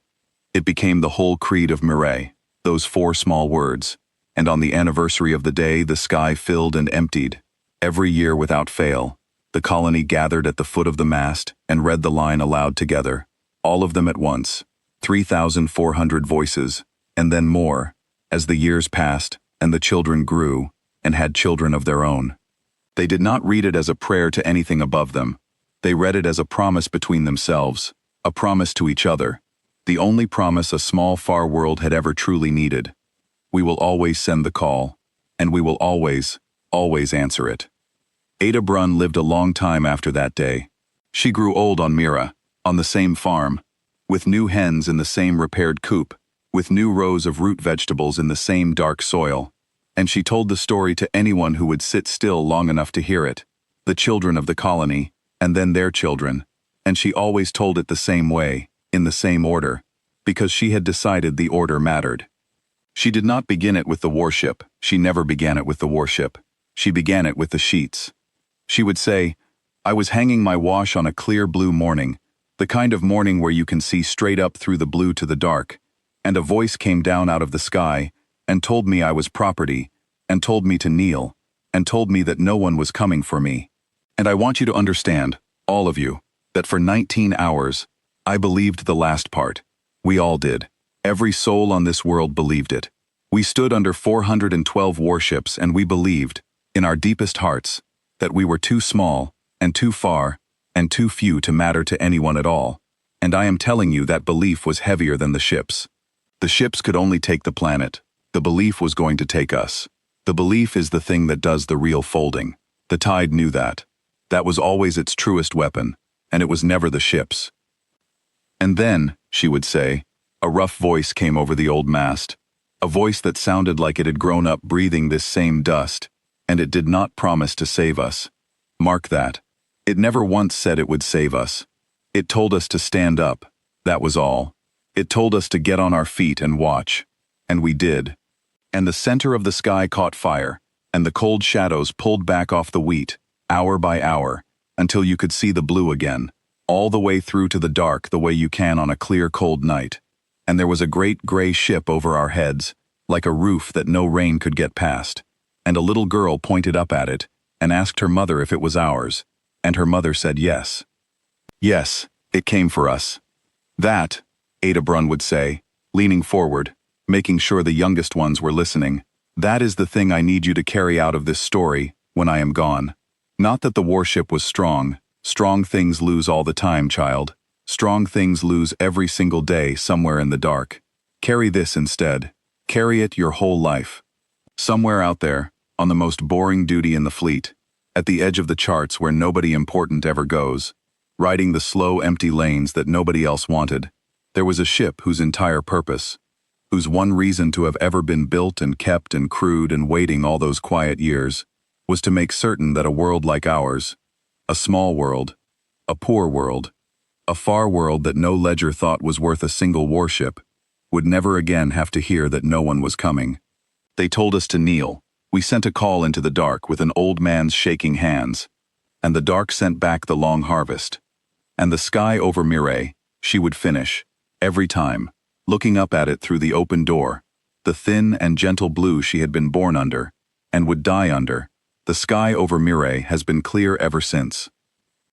S1: It became the whole creed of Mireille, those 4 small words. And on the anniversary of the day, the sky filled and emptied. Every year without fail, the colony gathered at the foot of the mast and read the line aloud together, all of them at once, 3,400 voices, and then more, as the years passed and the children grew and had children of their own. They did not read it as a prayer to anything above them. They read it as a promise between themselves, a promise to each other, the only promise a small, far world had ever truly needed. We will always send the call, and we will always, always answer it. Ada Brunn lived a long time after that day. She grew old on Mira, on the same farm, with new hens in the same repaired coop, with new rows of root vegetables in the same dark soil, and she told the story to anyone who would sit still long enough to hear it, the children of the colony, and then their children, and she always told it the same way, in the same order, because she had decided the order mattered. She did not begin it with the warship. She never began it with the warship. She began it with the sheets. She would say, "I was hanging my wash on a clear blue morning, the kind of morning where you can see straight up through the blue to the dark, and a voice came down out of the sky and told me I was property, and told me to kneel, and told me that no one was coming for me. And I want you to understand, all of you, that for 19 hours, I believed the last part. We all did. Every soul on this world believed it. We stood under 412 warships and we believed, in our deepest hearts, that we were too small, and too far, and too few to matter to anyone at all. And I am telling you that belief was heavier than the ships. The ships could only take the planet. The belief was going to take us. The belief is the thing that does the real folding. The tide knew that. That was always its truest weapon, and it was never the ships. And then, she would say, a rough voice came over the old mast, a voice that sounded like it had grown up breathing this same dust, and it did not promise to save us. Mark that. It never once said it would save us. It told us to stand up, that was all. It told us to get on our feet and watch. And we did. And the center of the sky caught fire, and the cold shadows pulled back off the wheat, hour by hour, until you could see the blue again, all the way through to the dark the way you can on a clear cold night. And there was a great gray ship over our heads, like a roof that no rain could get past, and a little girl pointed up at it and asked her mother if it was ours, and her mother said yes. Yes, it came for us. That, Ada Brunn would say, leaning forward, making sure the youngest ones were listening, that is the thing I need you to carry out of this story when I am gone. Not that the warship was strong. Strong things lose all the time, child. Strong things lose every single day somewhere in the dark. Carry this instead. Carry it your whole life. Somewhere out there, on the most boring duty in the fleet, at the edge of the charts where nobody important ever goes, riding the slow, empty lanes that nobody else wanted, there was a ship whose entire purpose, whose one reason to have ever been built and kept and crewed and waiting all those quiet years, was to make certain that a world like ours, a small world, a poor world, a far world that no ledger thought was worth a single warship, would never again have to hear that no one was coming. They told us to kneel. We sent a call into the dark with an old man's shaking hands, and the dark sent back the long harvest. And the sky over Mireille, she would finish, every time, looking up at it through the open door, the thin and gentle blue she had been born under, and would die under. The sky over Mireille has been clear ever since.